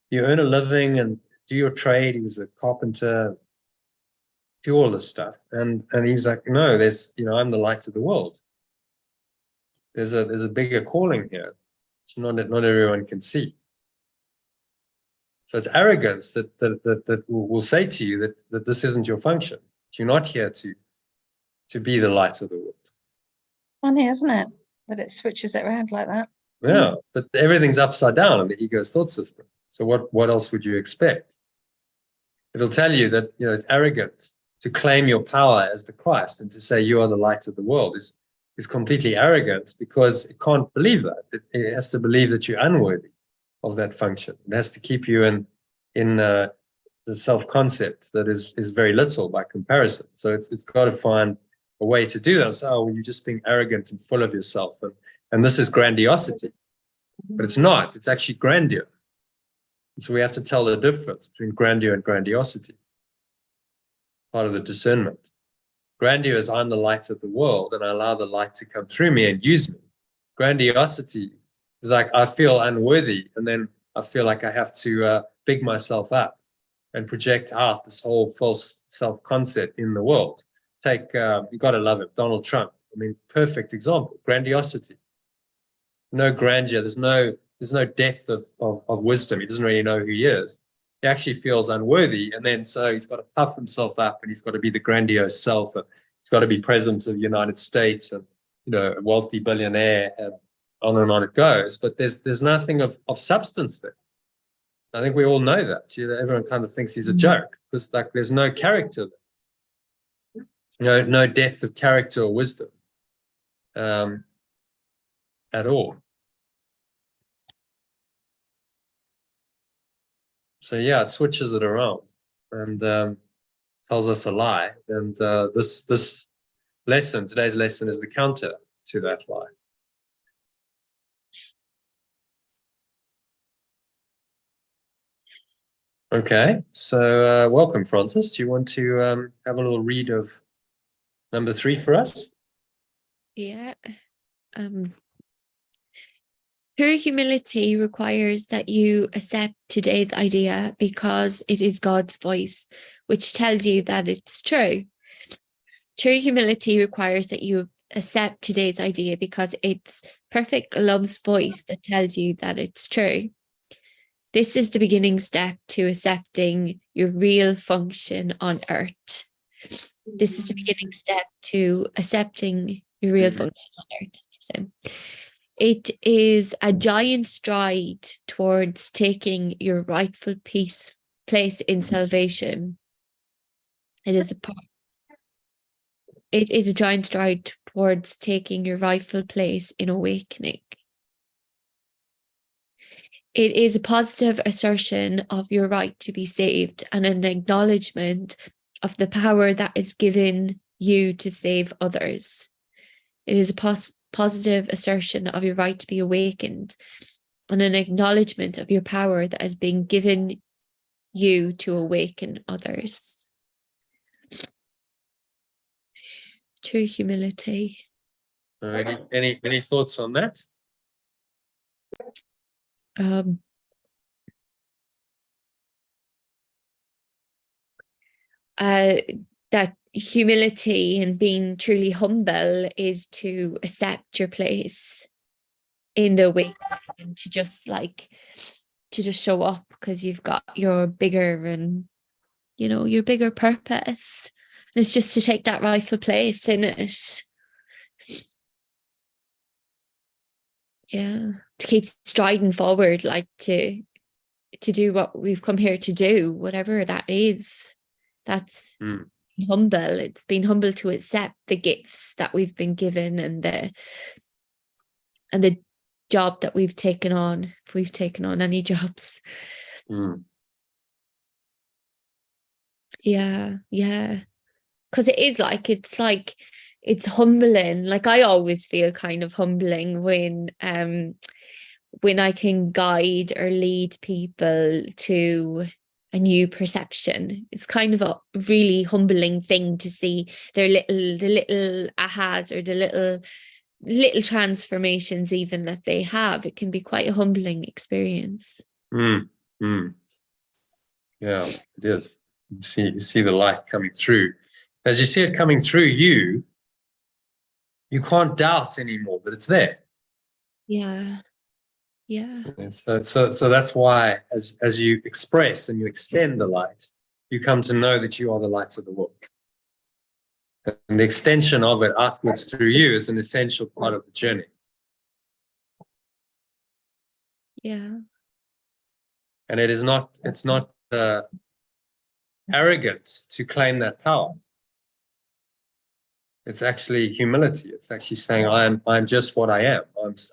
you earn a living and do your trade. He was a carpenter, do all this stuff. And he was like, no, I'm the light of the world. There's a bigger calling here, which not everyone can see. So it's arrogance that will say to you that this isn't your function. You're not here to be the light of the world. Funny, isn't it? That it switches it around like that. Yeah, that everything's upside down in the ego's thought system. So what else would you expect? It'll tell you that it's arrogant to claim your power as the Christ and to say you are the light of the world is completely arrogant, because it can't believe that. It has to believe that you're unworthy of that function. It has to keep you in the self-concept that is very little by comparison. So it's got to find a way to do that. So, you're just being arrogant and full of yourself, and this is grandiosity, but it's not. It's actually grandeur. And so we have to tell the difference between grandeur and grandiosity. Part of the discernment. Grandeur is, I'm the light of the world and I allow the light to come through me and use me. Grandiosity is like, I feel unworthy, and then I feel like I have to big myself up and project out this whole false self-concept in the world. Take, you got to love it, Donald Trump. I mean, perfect example. Grandiosity. No grandeur. There's no depth of wisdom. He doesn't really know who he is. He actually feels unworthy, and then so he's got to puff himself up, and he's got to be the grandiose self. And he's got to be president of the United States, and a wealthy billionaire, and on it goes. But there's nothing of substance there. I think we all know that. Everyone kind of thinks he's a joke, because there's no character there. No depth of character or wisdom at all. So yeah, it switches it around and tells us a lie. And this lesson, today's lesson, is the counter to that lie. Okay, so welcome, Francis. Do you want to have a little read of number 3 for us? Yeah. True humility requires that you accept today's idea because it is God's voice, which tells you that it's true. True humility requires that you accept today's idea because it's perfect love's voice that tells you that it's true. This is the beginning step to accepting your real function on earth. This is the beginning step to accepting your real function on earth. So it is a giant stride towards taking your rightful place in salvation. It is a giant stride towards taking your rightful place in awakening. It is a positive assertion of your right to be saved and an acknowledgement of the power that is given you to save others. It is a positive assertion of your right to be awakened and an acknowledgement of your power that has been given you to awaken others. True humility. Any thoughts on that? that humility and being truly humble is to accept your place in the way, and to just show up because you've got your bigger and your bigger purpose. And it's just to take that rightful place in it. Yeah, to keep striding forward, like to do what we've come here to do, whatever that is. That's humble. It's been humble to accept the gifts that we've been given, and the job that we've taken on, if we've taken on any jobs. Yeah, because it's humbling. Like, I always feel kind of humbling when I can guide or lead people to a new perception. It's kind of a really humbling thing to see the little ahas, or the little transformations even that they have. It can be quite a humbling experience. Yeah, it is. You see the light coming through. As you see it coming through you can't doubt anymore that it's there. Yeah. So that's why as you express and you extend the light, you come to know that you are the light of the world. And the extension of it outwards through you is an essential part of the journey. Yeah. And it's not arrogant to claim that power. It's actually humility. It's actually saying, I'm just what I am.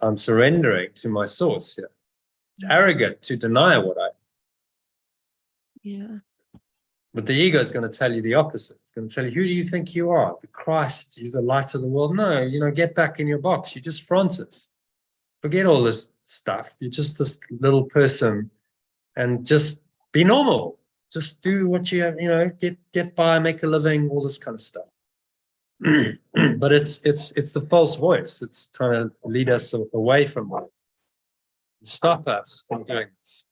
I'm surrendering to my source here. It's arrogant to deny what I am. Yeah. But the ego is going to tell you the opposite. It's going to tell you, who do you think you are? The Christ, you're the light of the world. No, get back in your box. You're just Francis. Forget all this stuff. You're just this little person, and just be normal. Just do what you have, get by, make a living, all this kind of stuff. But it's the false voice. It's trying to lead us away from it, stop us from doing this,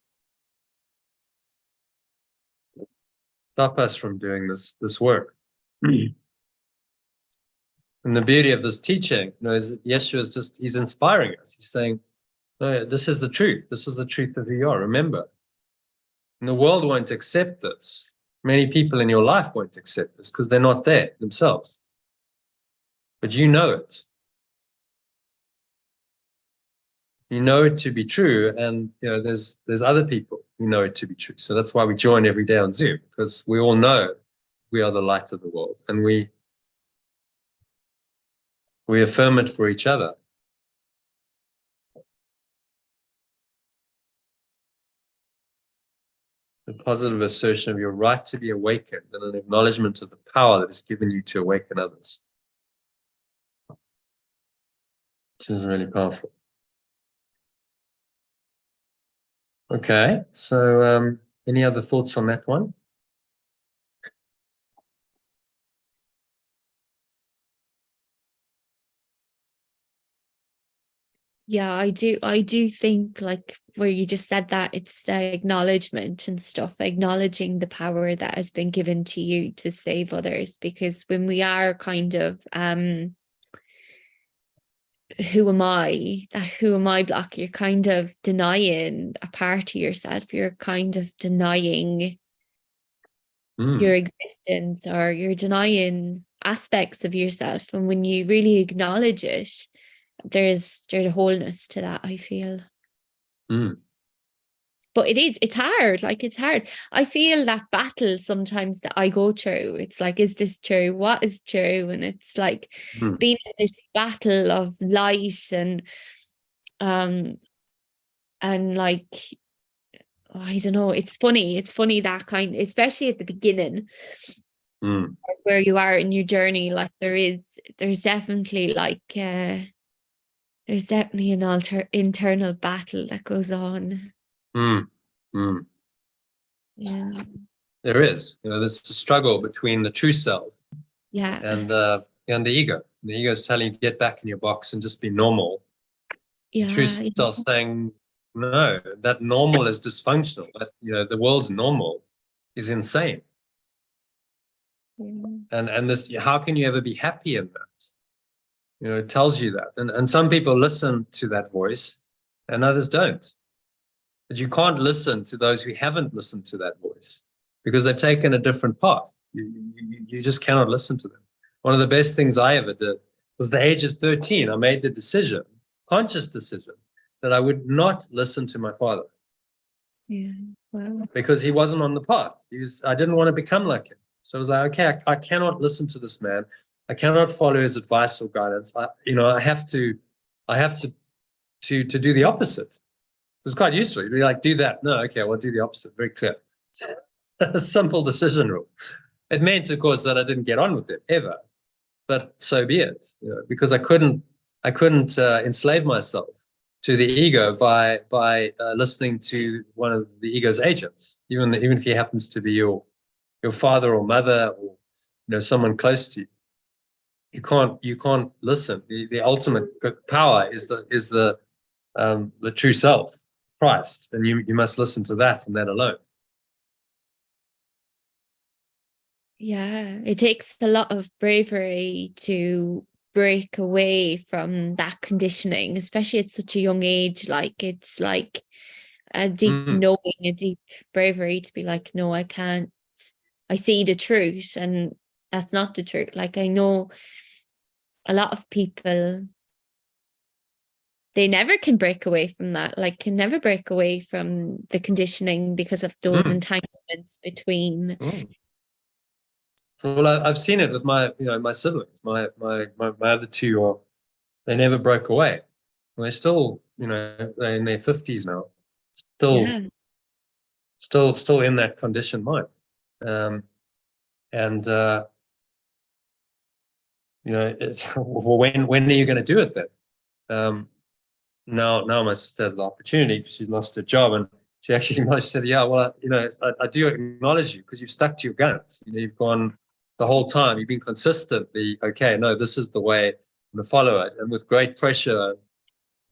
stop us from doing this work. And the beauty of this teaching, is Yeshua he's inspiring us. He's saying, no, this is the truth. This is the truth of who you are. Remember, and the world won't accept this. Many people in your life won't accept this because they're not there themselves. But you know it. You know it to be true, and there's other people who know it to be true. So that's why we join every day on Zoom, because we all know we are the light of the world, and we affirm it for each other. A positive assertion of your right to be awakened, and an acknowledgement of the power that is given you to awaken others. Which is really powerful. Okay, so any other thoughts on that one? Yeah, I do think, like, where you just said that, it's the acknowledgement and stuff, acknowledging the power that has been given to you to save others. Because when we are kind of who am I block, you're kind of denying a part of yourself. You're kind of denying your existence, or you're denying aspects of yourself. And when you really acknowledge it, there's a wholeness to that, I feel. But it's hard. Like, it's hard. I feel that battle sometimes that I go through. It's like, is this true? What is true? And it's like being in this battle of light and like, I don't know. It's funny that kind, especially at the beginning, where you are in your journey. Like, there's definitely there's definitely an internal battle that goes on. Yeah. There is. There's a struggle between the true self and the ego. The ego is telling you to get back in your box and just be normal. The true self saying, no, that normal is dysfunctional. That the world's normal is insane. And this, how can you ever be happy in that? It tells you that. And some people listen to that voice and others don't. But you can't listen to those who haven't listened to that voice because they've taken a different path. You just cannot listen to them. One of the best things I ever did was the age of 13. I made the decision, conscious decision, that I would not listen to my father. Yeah. Wow. Because he wasn't on the path. I didn't want to become like him. So I was like, okay, I cannot listen to this man. I cannot follow his advice or guidance. I have to do the opposite. It was quite useful. You'd be like, do that. No, okay, well, do the opposite. Very clear. A simple decision rule. It meant, of course, that I didn't get on with it ever. But so be it. Because I couldn't enslave myself to the ego by listening to one of the ego's agents, even if he happens to be your father or mother or someone close to you. You can't listen. The ultimate power is the true self, Christ, and you must listen to that and that alone. Yeah, it takes a lot of bravery to break away from that conditioning, especially at such a young age. Like it's like a deep knowing, a deep bravery to be like, no, I can't. I see the truth, and that's not the truth. Like I know a lot of people, they never can break away from that. Like can never break away from the conditioning because of those entanglements between. Well, I've seen it with my siblings. My other two they never broke away. And they're still, they're in their 50s now. Still in that conditioned mind. When are you going to do it then? Now my sister has the opportunity because she's lost her job, and she actually said, yeah, well, I do acknowledge you because you've stuck to your guns. You've gone the whole time. You've been consistently, okay, no, this is the way, I'm going to follow it. And with great pressure,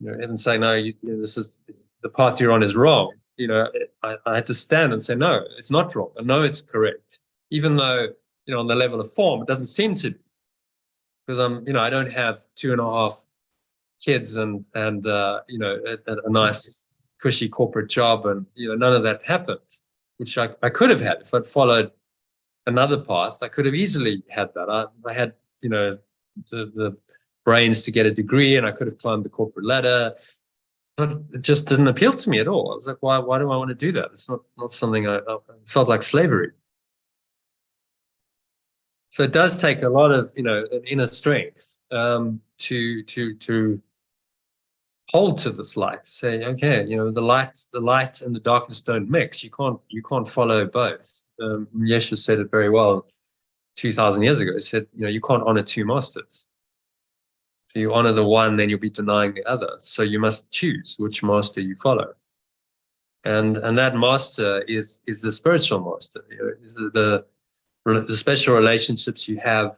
even saying, no, this is the path you're on is wrong. I had to stand and say, no, it's not wrong. I know it's correct. Even though, on the level of form, it doesn't seem to be. Because I don't have 2.5 kids and a nice cushy corporate job, and none of that happened, which I could have had if I'd followed another path. I could have easily had that. I had the brains to get a degree, and I could have climbed the corporate ladder, but it just didn't appeal to me at all. I was like, why do I want to do that? It's not something I felt like slavery. So it does take a lot of an inner strength to hold to this light. Say, okay, the light and the darkness don't mix. You can't follow both. Yeshua said it very well 2,000 years ago. He said, you can't honor two masters. If you honor the one, then you'll be denying the other. So you must choose which master you follow. And that master is the spiritual master. The special relationships you have,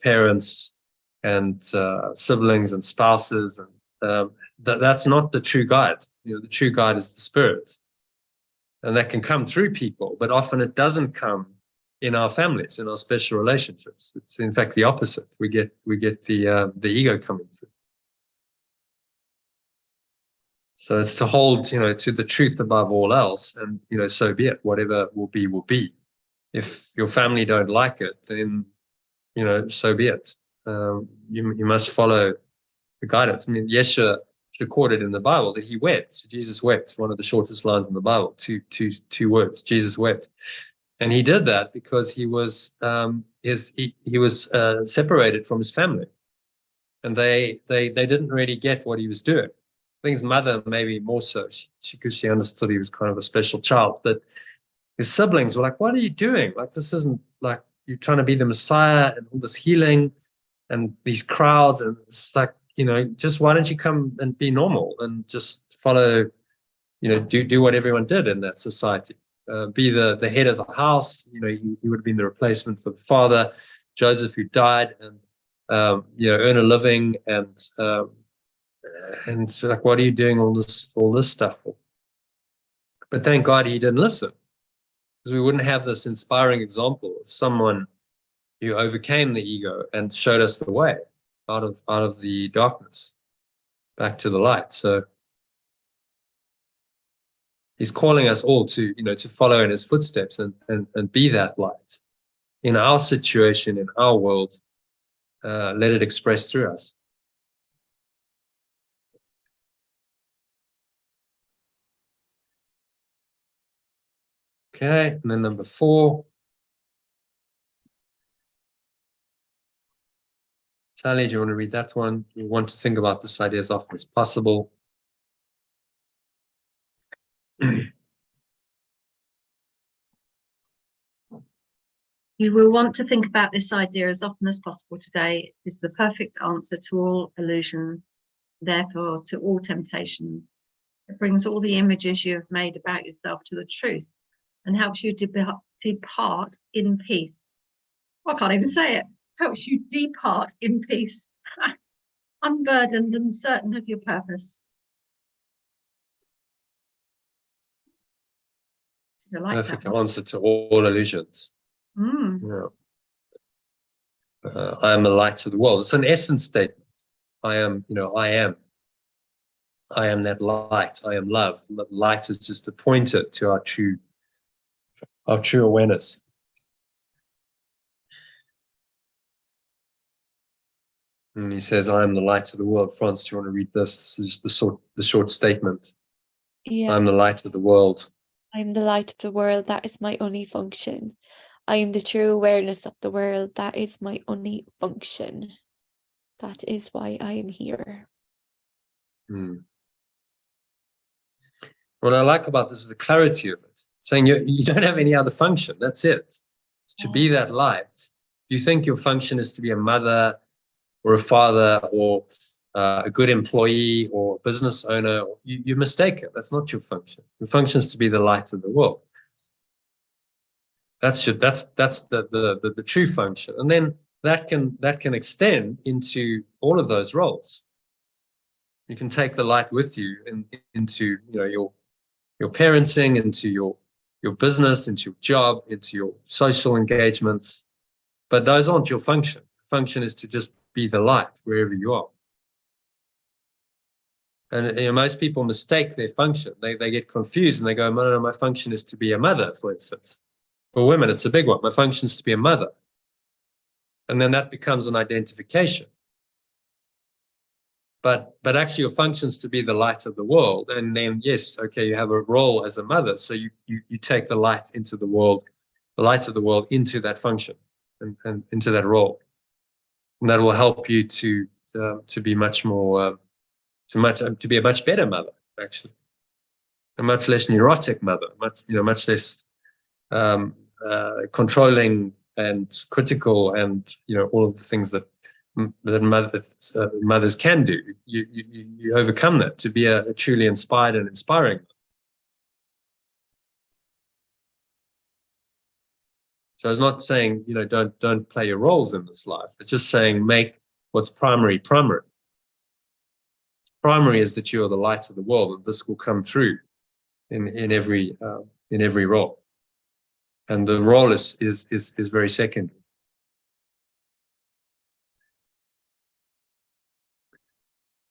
parents and siblings and spouses, and that's not the true guide. The true guide is the spirit, and that can come through people, but often it doesn't come in our families, in our special relationships. It's in fact the opposite. We get the ego coming through. So it's to hold, to the truth above all else, and so be it. Whatever will be, will be. If your family don't like it, then so be it. You must follow the guidance. I mean, Yeshua recorded in the Bible that he wept. So Jesus wept. One of the shortest lines in the Bible. Two words. Jesus wept, and he did that because he was separated from his family, and they didn't really get what he was doing. I think his mother maybe more so, because she understood he was kind of a special child, but his siblings were like, what are you doing? Like, this isn't like you're trying to be the Messiah and all this healing and these crowds. And it's like, just why don't you come and be normal and just follow, do what everyone did in that society. Be the head of the house. He would have been the replacement for the father, Joseph, who died, and, earn a living. And so like, what are you doing all this stuff for? But thank God he didn't listen. We wouldn't have this inspiring example of someone You overcame the ego and showed us the way out of the darkness, back to the light. So he's calling us all to, to follow in his footsteps and be that light in our situation, in our world. Let it express through us. Okay, and then number 4. Sally, do you want to read that one? You want to think about this idea as often as possible. You will want to think about this idea as often as possible today. It is the perfect answer to all illusion, therefore to all temptation. It brings all the images you have made about yourself to the truth and helps you depart in peace. I can't even say it. Helps you depart in peace, unburdened and certain of your purpose. Did I like Perfect that one? answer to all illusions. Mm. Yeah. I am the light of the world. It's an essence statement. I am that light. I am love. Light is just a pointer to our true awareness. And he says, I am the light of the world. Franz, do you want to read this? This is the short statement. Yeah. I'm the light of the world. I am the light of the world. That is my only function. I am the true awareness of the world. That is my only function. That is why I am here. What I like about this is the clarity of it. Saying you don't have any other function. That's it. It's to be that light. You think your function is to be a mother or a father or a good employee or a business owner. You're mistaken. That's not your function. Your function is to be the light of the world. That's the true function, and then that can extend into all of those roles. You can take the light with you into your parenting, into your business, into your job, into your social engagements, but those aren't your function. Function is to just be the light wherever you are. And most people mistake their function. They get confused and they go, no, my function is to be a mother, for instance. For women, it's a big one. My function is to be a mother. And then that becomes an identification. But actually your function is to be the light of the world. And then, yes, okay, you have a role as a mother. So you take the light into the world, the light of the world into that function and into that role. And that will help you to be much more, to be a much better mother, actually. A much less neurotic mother, much less controlling and critical, and all of the things that mothers can do. You overcome that to be a truly inspired and inspiring. So it's not saying don't play your roles in this life. It's just saying make what's primary. Primary is that you are the light of the world, and this will come through in every role. And the role is very secondary.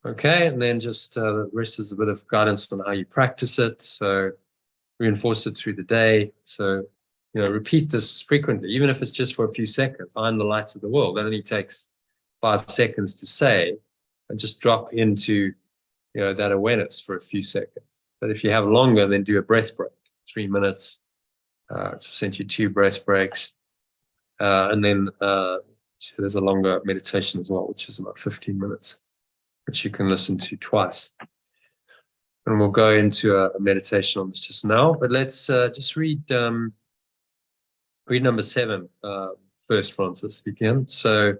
Okay, and then just the rest is a bit of guidance on how you practice it. So reinforce it through the day. So repeat this frequently, even if it's just for a few seconds. I'm the light of the world. That only takes 5 seconds to say, and just drop into that awareness for a few seconds. But if you have longer, then do a breath break, 3 minutes. Essentially 2 breath breaks, and then so there's a longer meditation as well, which is about 15 minutes, which you can listen to twice. And we'll go into a meditation on this just now. But let's just read number 7 first, Francis, if you can. So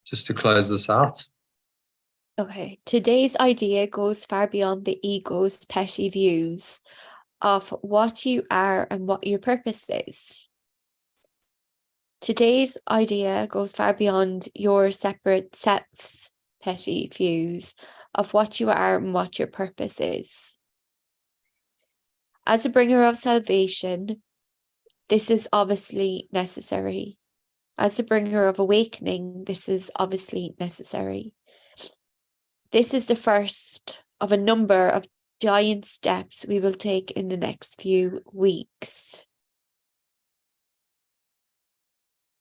just to close this out. Okay, today's idea goes far beyond the ego's petty views of what you are and what your purpose is. Today's idea goes far beyond your separate self's petty views of what you are and what your purpose is. As a bringer of salvation, this is obviously necessary. As the bringer of awakening, this is obviously necessary. This is the first of a number of giant steps we will take in the next few weeks.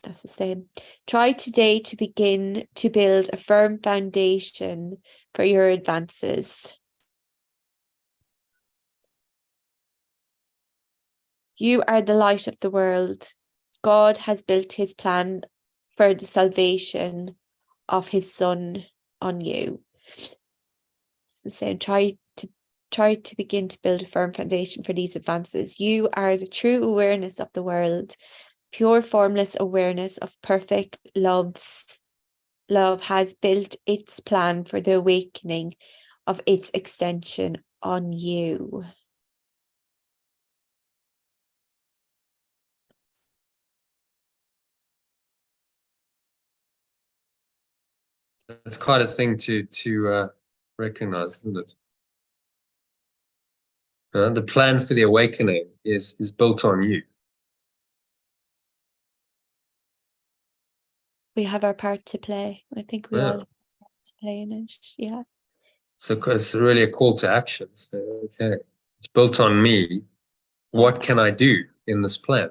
That's the same. Try today to begin to build a firm foundation for your advances. You are the light of the world. God has built his plan for the salvation of his Son on you. It's the same. Try to begin to build a firm foundation for these advances. You are the true awareness of the world. Pure formless awareness of perfect love has built its plan for the awakening of its extension on you. That's quite a thing to recognize, isn't it? The plan for the awakening is built on you. We have our part to play. I think we all Yeah. have a part to play in it. Yeah. So it's really a call to action. So, okay, it's built on me. What can I do in this plan?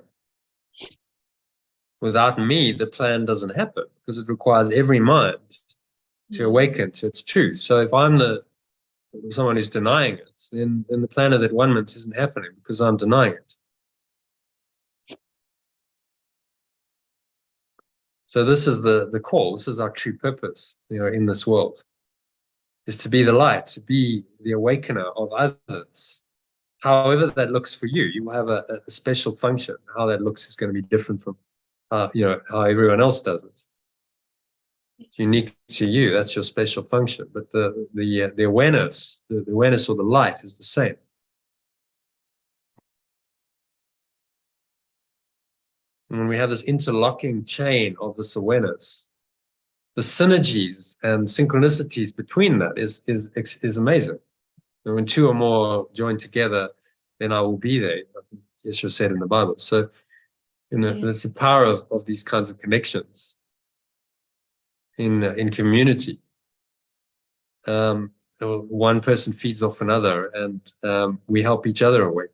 Without me, the plan doesn't happen because it requires every mind to awaken to its truth. So if I'm someone who's denying it, then the plan of that one-ment isn't happening because I'm denying it. So this is the call. This is our true purpose, in this world, is to be the light, to be the awakener of others. However that looks for you, you will have a special function. How that looks is going to be different from, how everyone else does it. It's unique to you. That's your special function. But the awareness, the awareness or the light is the same. And when we have this interlocking chain of this awareness, the synergies and synchronicities between that is amazing. And when two or more join together, then I will be there. I think Yeshua said in the Bible. So it's the power of these kinds of connections in community. One person feeds off another, and we help each other awaken.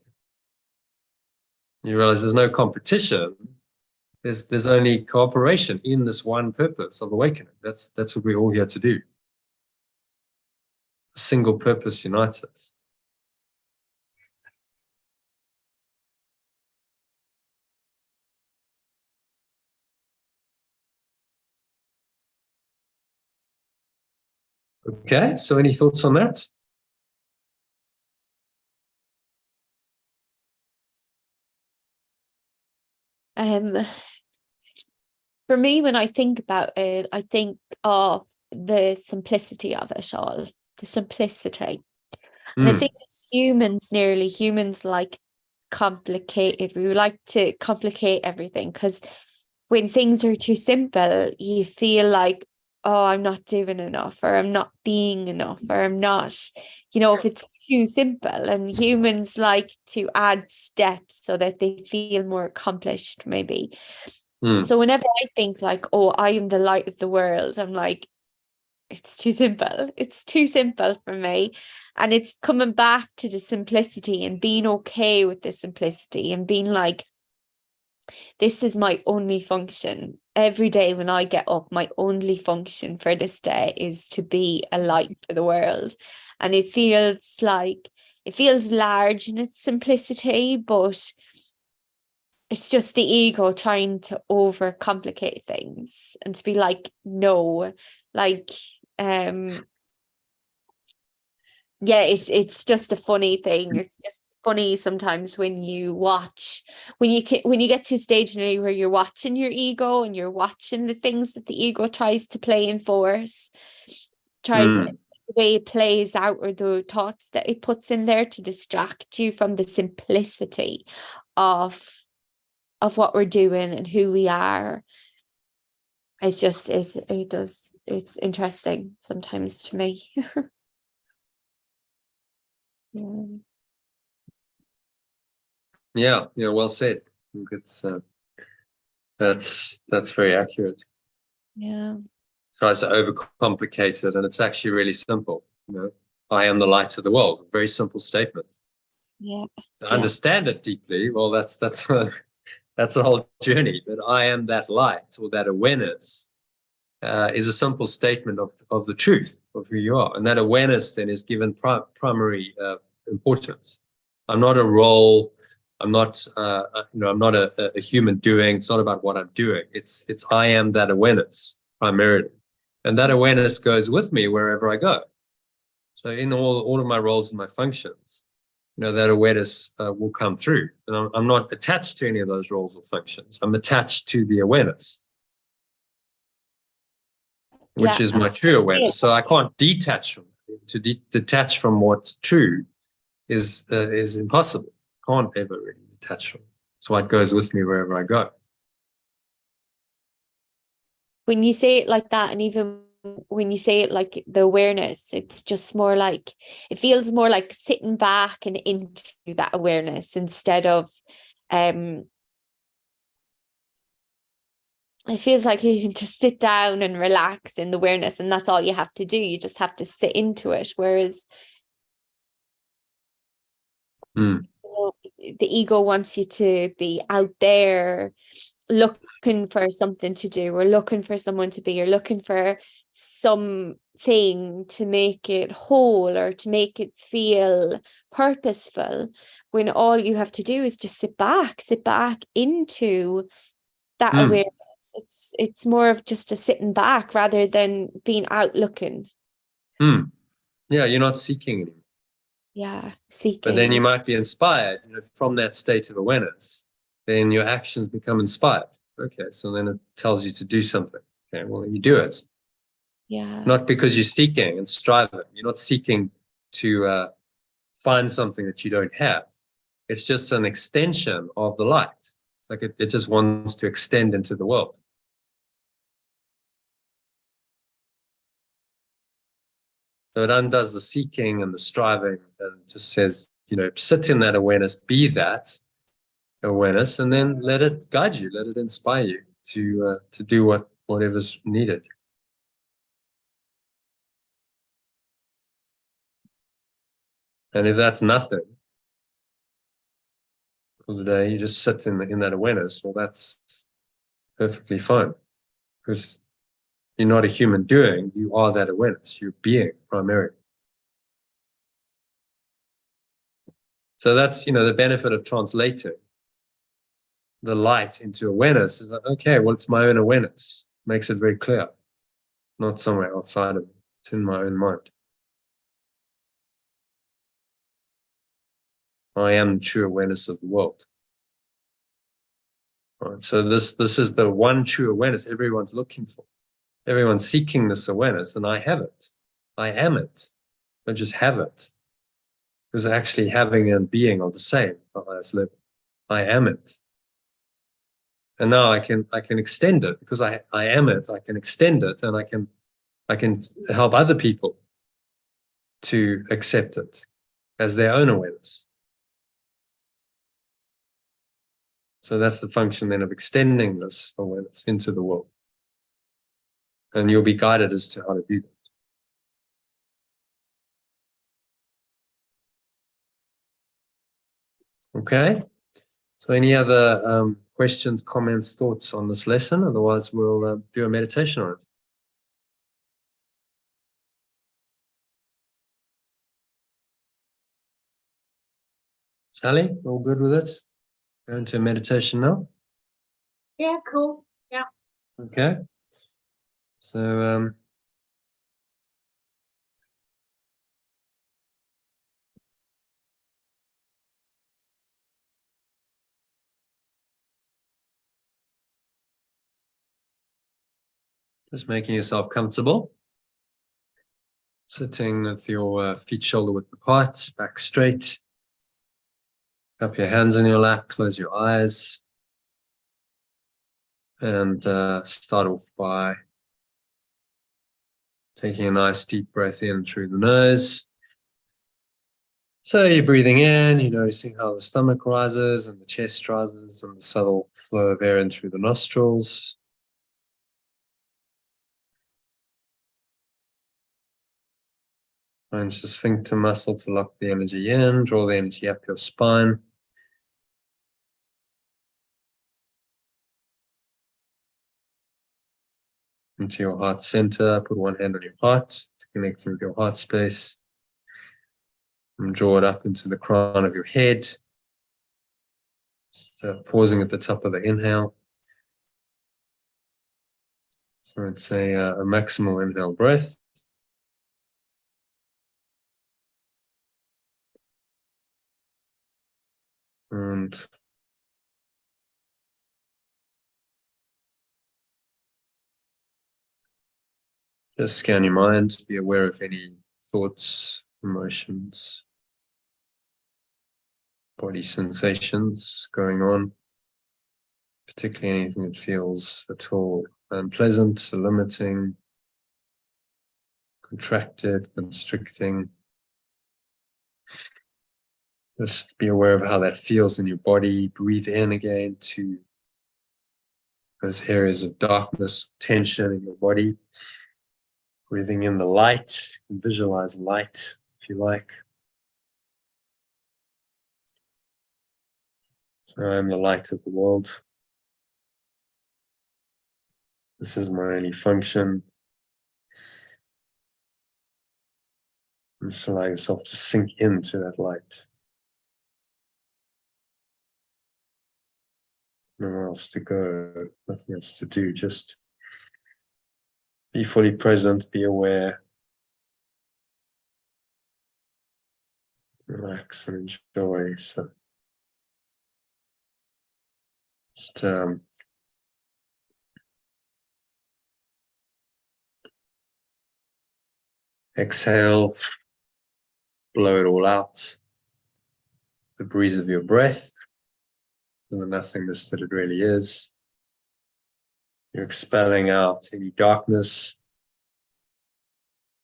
You realize there's no competition. There's only cooperation in this one purpose of awakening. That's what we're all here to do. A single purpose unites us. Okay, so any thoughts on that? For me, when I think about it, I think of the simplicity of it all, the simplicity. And I think as humans like complicated. We would like to complicate everything because when things are too simple, you feel like, oh, I'm not doing enough, or I'm not being enough, or I'm not, if it's too simple. And humans like to add steps so that they feel more accomplished, maybe. So whenever I think like, oh, I am the light of the world, I'm like, it's too simple. It's too simple for me. And it's coming back to the simplicity and being okay with the simplicity and being like, this is my only function. Every day when I get up, my only function for this day is to be a light for the world. And it feels large in its simplicity, but it's just the ego trying to overcomplicate things and to be like, no, like, it's just a funny thing. It's just funny sometimes when you get to a stage now where you're watching your ego and you're watching the things that the ego tries to play in force, the way it plays out, or the thoughts that it puts in there to distract you from the simplicity of what we're doing and who we are. It's just it's interesting sometimes to me. Yeah, well said. I think it's That's very accurate. Yeah. Tries to overcomplicate it, and it's actually really simple. I am the light of the world. Very simple statement. Yeah. To understand it deeply, well, that's that's a whole journey. But I am that light, or that awareness, is a simple statement of the truth of who you are, and that awareness then is given primary importance. I'm not a role. I'm not, I'm not a human doing. It's not about what I'm doing. It's I am that awareness primarily, and that awareness goes with me wherever I go. So in all of my roles and my functions, that awareness will come through, and I'm not attached to any of those roles or functions. I'm attached to the awareness, which is my true awareness. So I can't detach from it. To detach from what's true is impossible. Can't ever really detach from it. So it goes with me wherever I go. When you say it like that, and even when you say it like the awareness, it's just more like, it feels more like sitting back and into that awareness instead of it feels like you can just sit down and relax in the awareness, and that's all you have to do. You just have to sit into it. Whereas the ego wants you to be out there looking for something to do, or looking for someone to be, or looking for something to make it whole, or to make it feel purposeful, when all you have to do is just sit back into that awareness. It's more of just a sitting back rather than being out looking. Yeah, you're not seeking anymore. Yeah, seeking. But then you might be inspired, from that state of awareness. Then your actions become inspired. Okay, so then it tells you to do something. Okay, well, you do it. Yeah. Not because you're seeking and striving. You're not seeking to find something that you don't have. It's just an extension of the light. It's like it just wants to extend into the world. So it undoes the seeking and the striving, and just says, sit in that awareness, be that awareness, and then let it guide you, let it inspire you to do whatever's needed. And if that's nothing for the day, you just sit in that awareness. Well, that's perfectly fine, because you're not a human doing. You are that awareness. You're being primarily. So that's the benefit of translating the light into awareness. Is that, okay, well, it's my own awareness. Makes it very clear. Not somewhere outside of me. It's in my own mind. I am the true awareness of the world. Right, so this is the one true awareness everyone's looking for. Everyone's seeking this awareness, and I have it. I am it. I just have it. Because actually having and being are the same at the highest level. I am it. And now I can extend it, because I am it. I can extend it, and I can help other people to accept it as their own awareness. So that's the function then of extending this awareness into the world. And you'll be guided as to how to do that. Okay. So any other questions, comments, thoughts on this lesson? Otherwise, we'll do a meditation on it. Sally, all good with it? Go into meditation now? Yeah, cool. Yeah. Okay. So just making yourself comfortable. Sitting with your feet shoulder width apart, back straight. Cup your hands in your lap, close your eyes. And start off by taking a nice deep breath in through the nose. So you're breathing in, you're noticing how the stomach rises and the chest rises and the subtle flow of air in through the nostrils. Find the sphincter muscle to lock the energy in, draw the energy up your spine. Into your heart center, put one hand on your heart to connect with your heart space. And draw it up into the crown of your head. Just pausing at the top of the inhale. So it's a maximal inhale breath. And just scan your mind, be aware of any thoughts, emotions, body sensations going on, particularly anything that feels at all unpleasant, limiting, contracted, constricting. Just be aware of how that feels in your body. Breathe in again to those areas of darkness, tension in your body. Breathing in the light, you can visualize light if you like. So I am the light of the world. This is my only function. And just allow yourself to sink into that light. Nowhere else to go, nothing else to do, just be fully present, be aware, relax and enjoy. So just exhale, blow it all out. The breeze of your breath, and the nothingness that it really is. You're expelling out any darkness.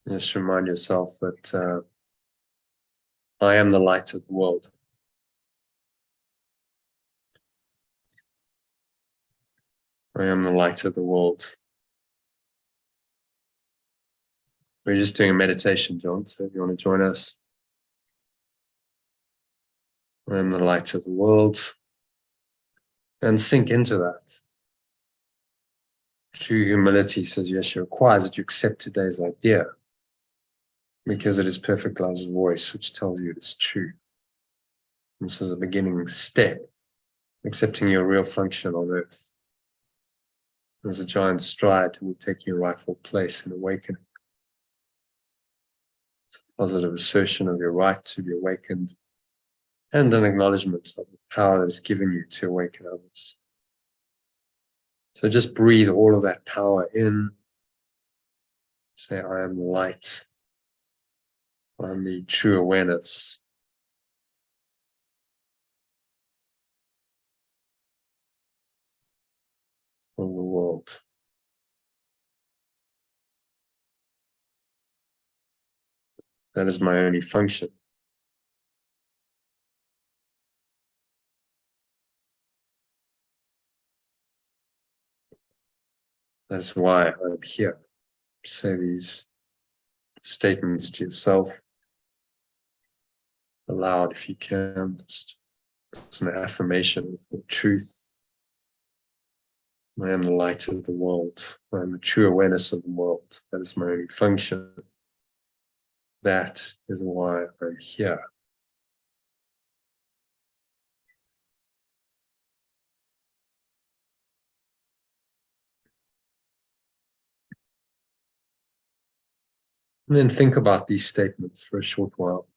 Just remind yourself that I am the light of the world. I am the light of the world. We're just doing a meditation, John, so if you want to join us. I am the light of the world. And sink into that. True humility, says Yeshua, requires that you accept today's idea because it is perfect love's voice which tells you it is true. This is a beginning step, accepting your real function on earth. There's a giant stride toward taking your rightful place in awakening. It's a positive assertion of your right to be awakened and an acknowledgement of the power that is given you to awaken others. So just breathe all of that power in. Say, I am the light. I am the true awareness. Of the world. That is my only function. That is why I'm here. Say these statements to yourself aloud if you can. Just it's an affirmation for truth. I am the light of the world. I am the true awareness of the world. That is my only function. That is why I'm here. And then think about these statements for a short while.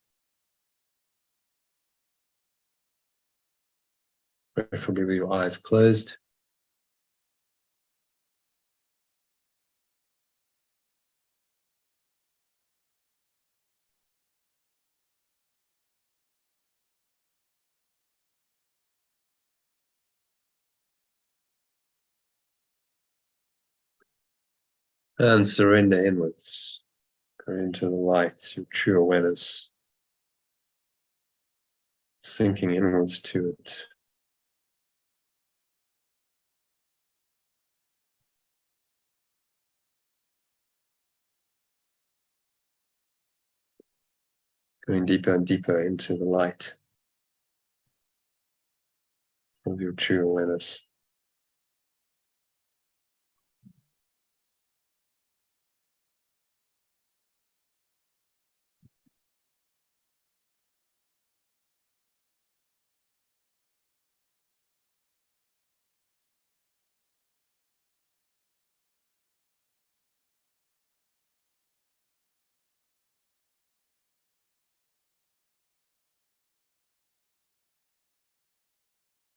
Preferably with your eyes closed. And surrender inwards. Go into the light, your true awareness. sinking inwards to it. Going deeper and deeper into the light of your true awareness.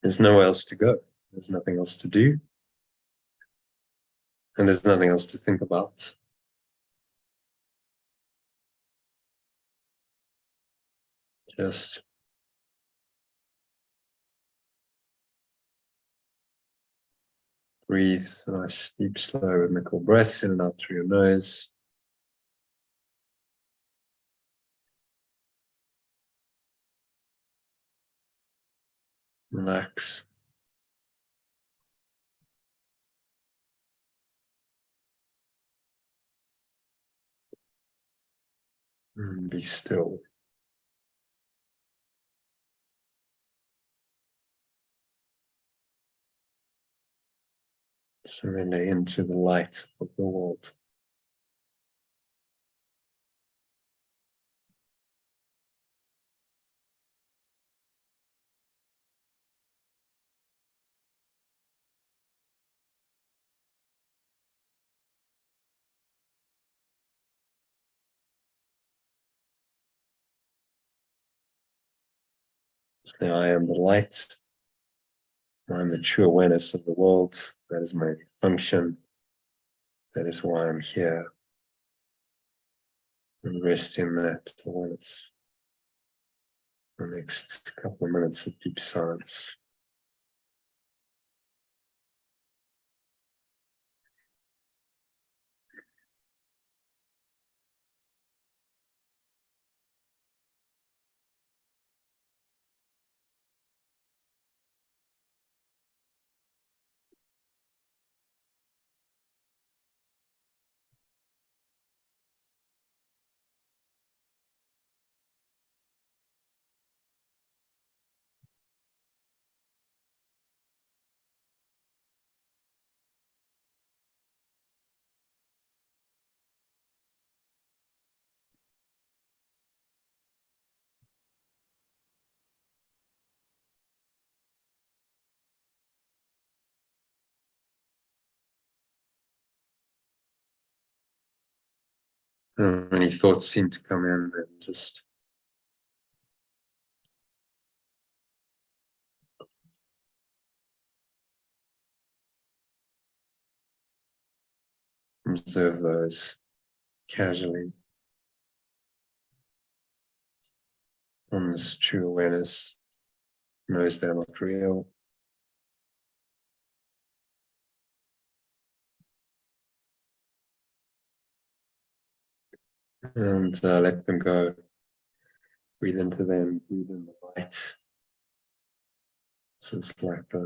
There's nowhere else to go. There's nothing else to do. And there's nothing else to think about. Just breathe nice, deep, slow, rhythmical breaths in and out through your nose. Relax. And be still. Surrender into the light of the world. Now I am the light. I am the true awareness of the world. That is my function. That is why I'm here. And rest in that awareness. The next couple of minutes of deep silence. Many thoughts seem to come in and just observe those casually. On this true awareness knows they're not real. And let them go. Breathe into them, breathe in the light. So it's like a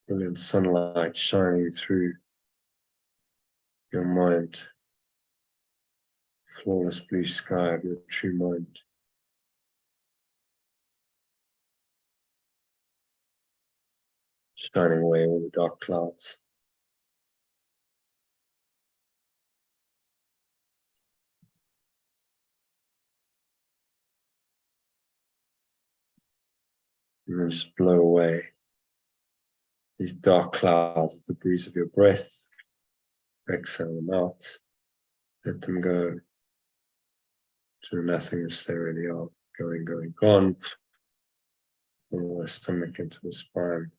brilliant sunlight shining through your mind. Flawless blue sky of your true mind. Shining away all the dark clouds. And then just blow away these dark clouds with the breeze of your breath. Exhale them out. Let them go to nothingness they really are. Going, going, gone. From the stomach into the spine.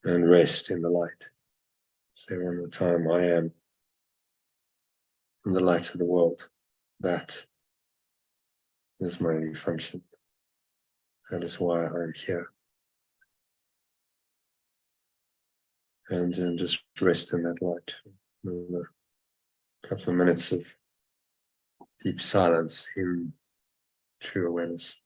And rest in the light. Say one more time, I am the light of the world. That is my only function. That is why I'm here. And then just rest in that light. Another couple of minutes of deep silence in true awareness.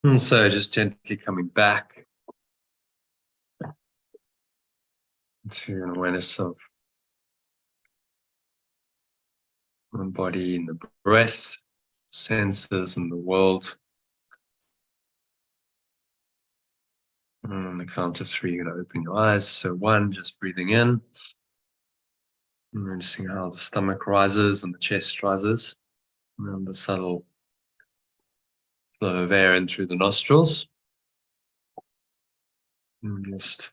And so just gently coming back to an awareness of the body and the breath, senses and the world. And on the count of 3, you're going to open your eyes. So 1, just breathing in. And noticing how the stomach rises and the chest rises. And the subtle flow of air in through the nostrils. And just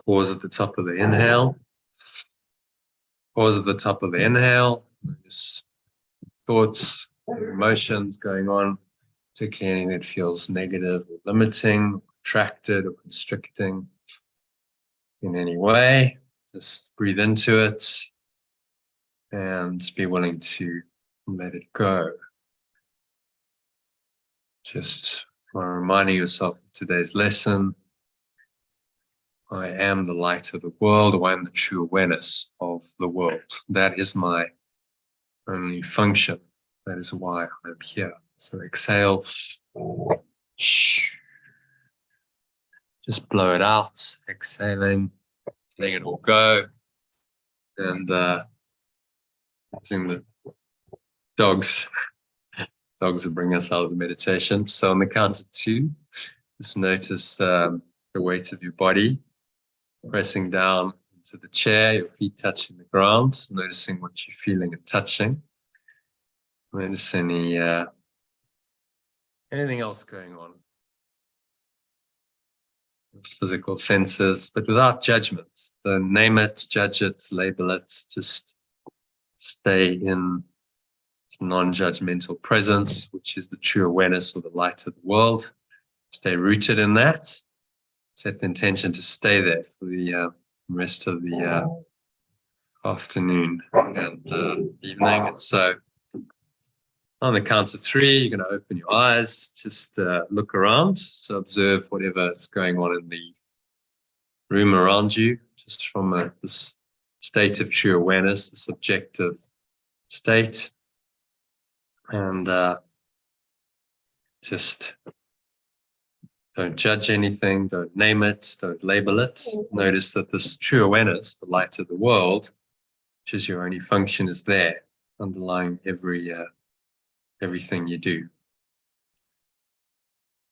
pause at the top of the inhale. Pause at the top of the inhale. Notice thoughts, emotions going on, particularly anything that feels negative or limiting, attracted or constricting in any way. Just breathe into it and be willing to let it go. Just reminding yourself of today's lesson. I am the light of the world, or I am the true awareness of the world. That is my only function. That is why I'm here. So exhale. Just blow it out, exhaling, letting it all go. And using the dogs will bring us out of the meditation. So on the count of 2, just notice the weight of your body pressing down into the chair, your feet touching the ground, noticing what you're feeling and touching. Notice anything else going on. Physical senses, but without judgment. Don't name it, judge it, label it. Just stay in non-judgmental presence, which is the true awareness of the light of the world. Stay rooted in that. Set the intention to stay there for the rest of the afternoon and evening. And so on the count of 3, you're going to open your eyes, just look around. So observe whatever is going on in the room around you, just from this state of true awareness, the subjective state. And just don't judge anything, don't name it, don't label it. Notice that this true awareness, the light of the world, which is your only function, is there, underlying everything you do.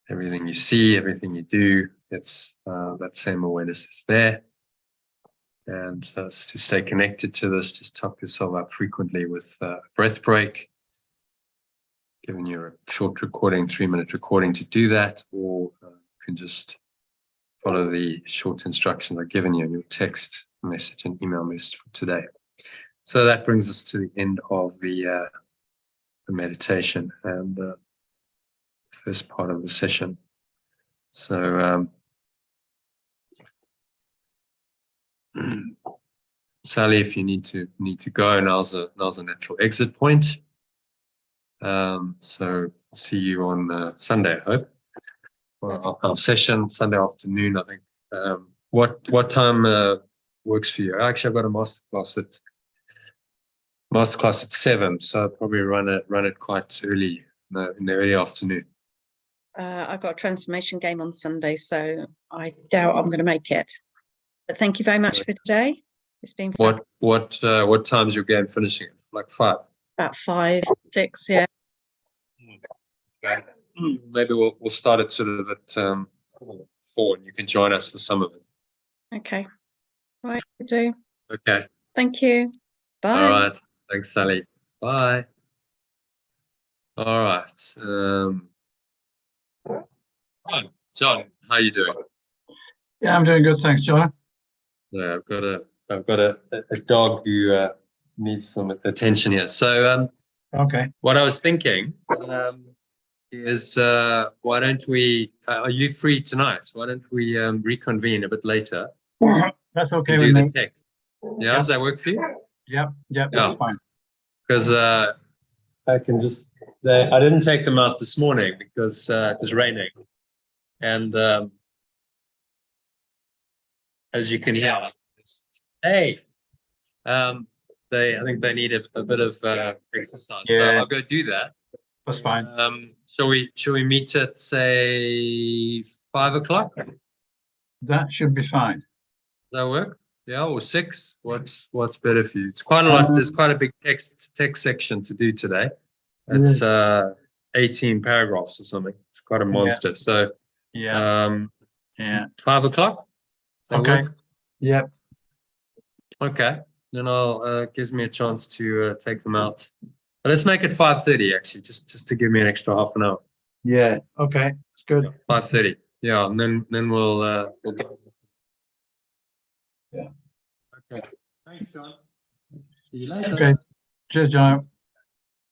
Everything you see, everything you do, it's that same awareness is there. And to stay connected to this, just top yourself up frequently with a breath break, giving you a short recording, 3-minute recording to do that, or you can just follow the short instructions I've given you in your text message and email message for today. So that brings us to the end of the meditation and the first part of the session. So Sally, if you need to go, now's a natural exit point. So see you on Sunday, I hope. Well, our session Sunday afternoon, I think. What time works for you? Actually, I've got a masterclass at 7, so I'll probably run it quite early in the early afternoon. I've got a transformation game on Sunday, so I doubt I'm going to make it. But thank you very much for today. It's been fun. What time's your game finishing? Like 5? About 5, 6, yeah. Okay. Maybe we'll start it sort of at 4, and you can join us for some of it. Okay. Right, I do. Okay. Thank you. Bye. All right. Thanks, Sally. Bye. All right. John, how are you doing? Yeah, I'm doing good, thanks, John. Yeah, I've got a dog who needs some attention here. So Okay. what I was thinking is why don't we? Are you free tonight? Why don't we reconvene a bit later? That's okay and with do me. the text. Yeah, does that work for you? Yep, that's fine. Because I can just. I didn't take them out this morning because it was raining, and as you can hear, hey, I think they need a bit of exercise. So Yeah. I'll go do that. That's fine. Shall we meet at say 5 o'clock? Does That should be fine. that work? Yeah, or 6? What's better for you? It's quite a lot. There's quite a big text section to do today. It's 18 paragraphs or something. It's quite a monster. So Yeah. 5 o'clock. Okay. Work? Yep. Okay. Then I'll gives me a chance to take them out. But let's make it 5:30 actually, just to give me an extra half an hour. Yeah. Okay. It's good. 5:30. Yeah, and then we'll go. Yeah. Okay. Thanks, John. See you later. Okay. Cheers, John.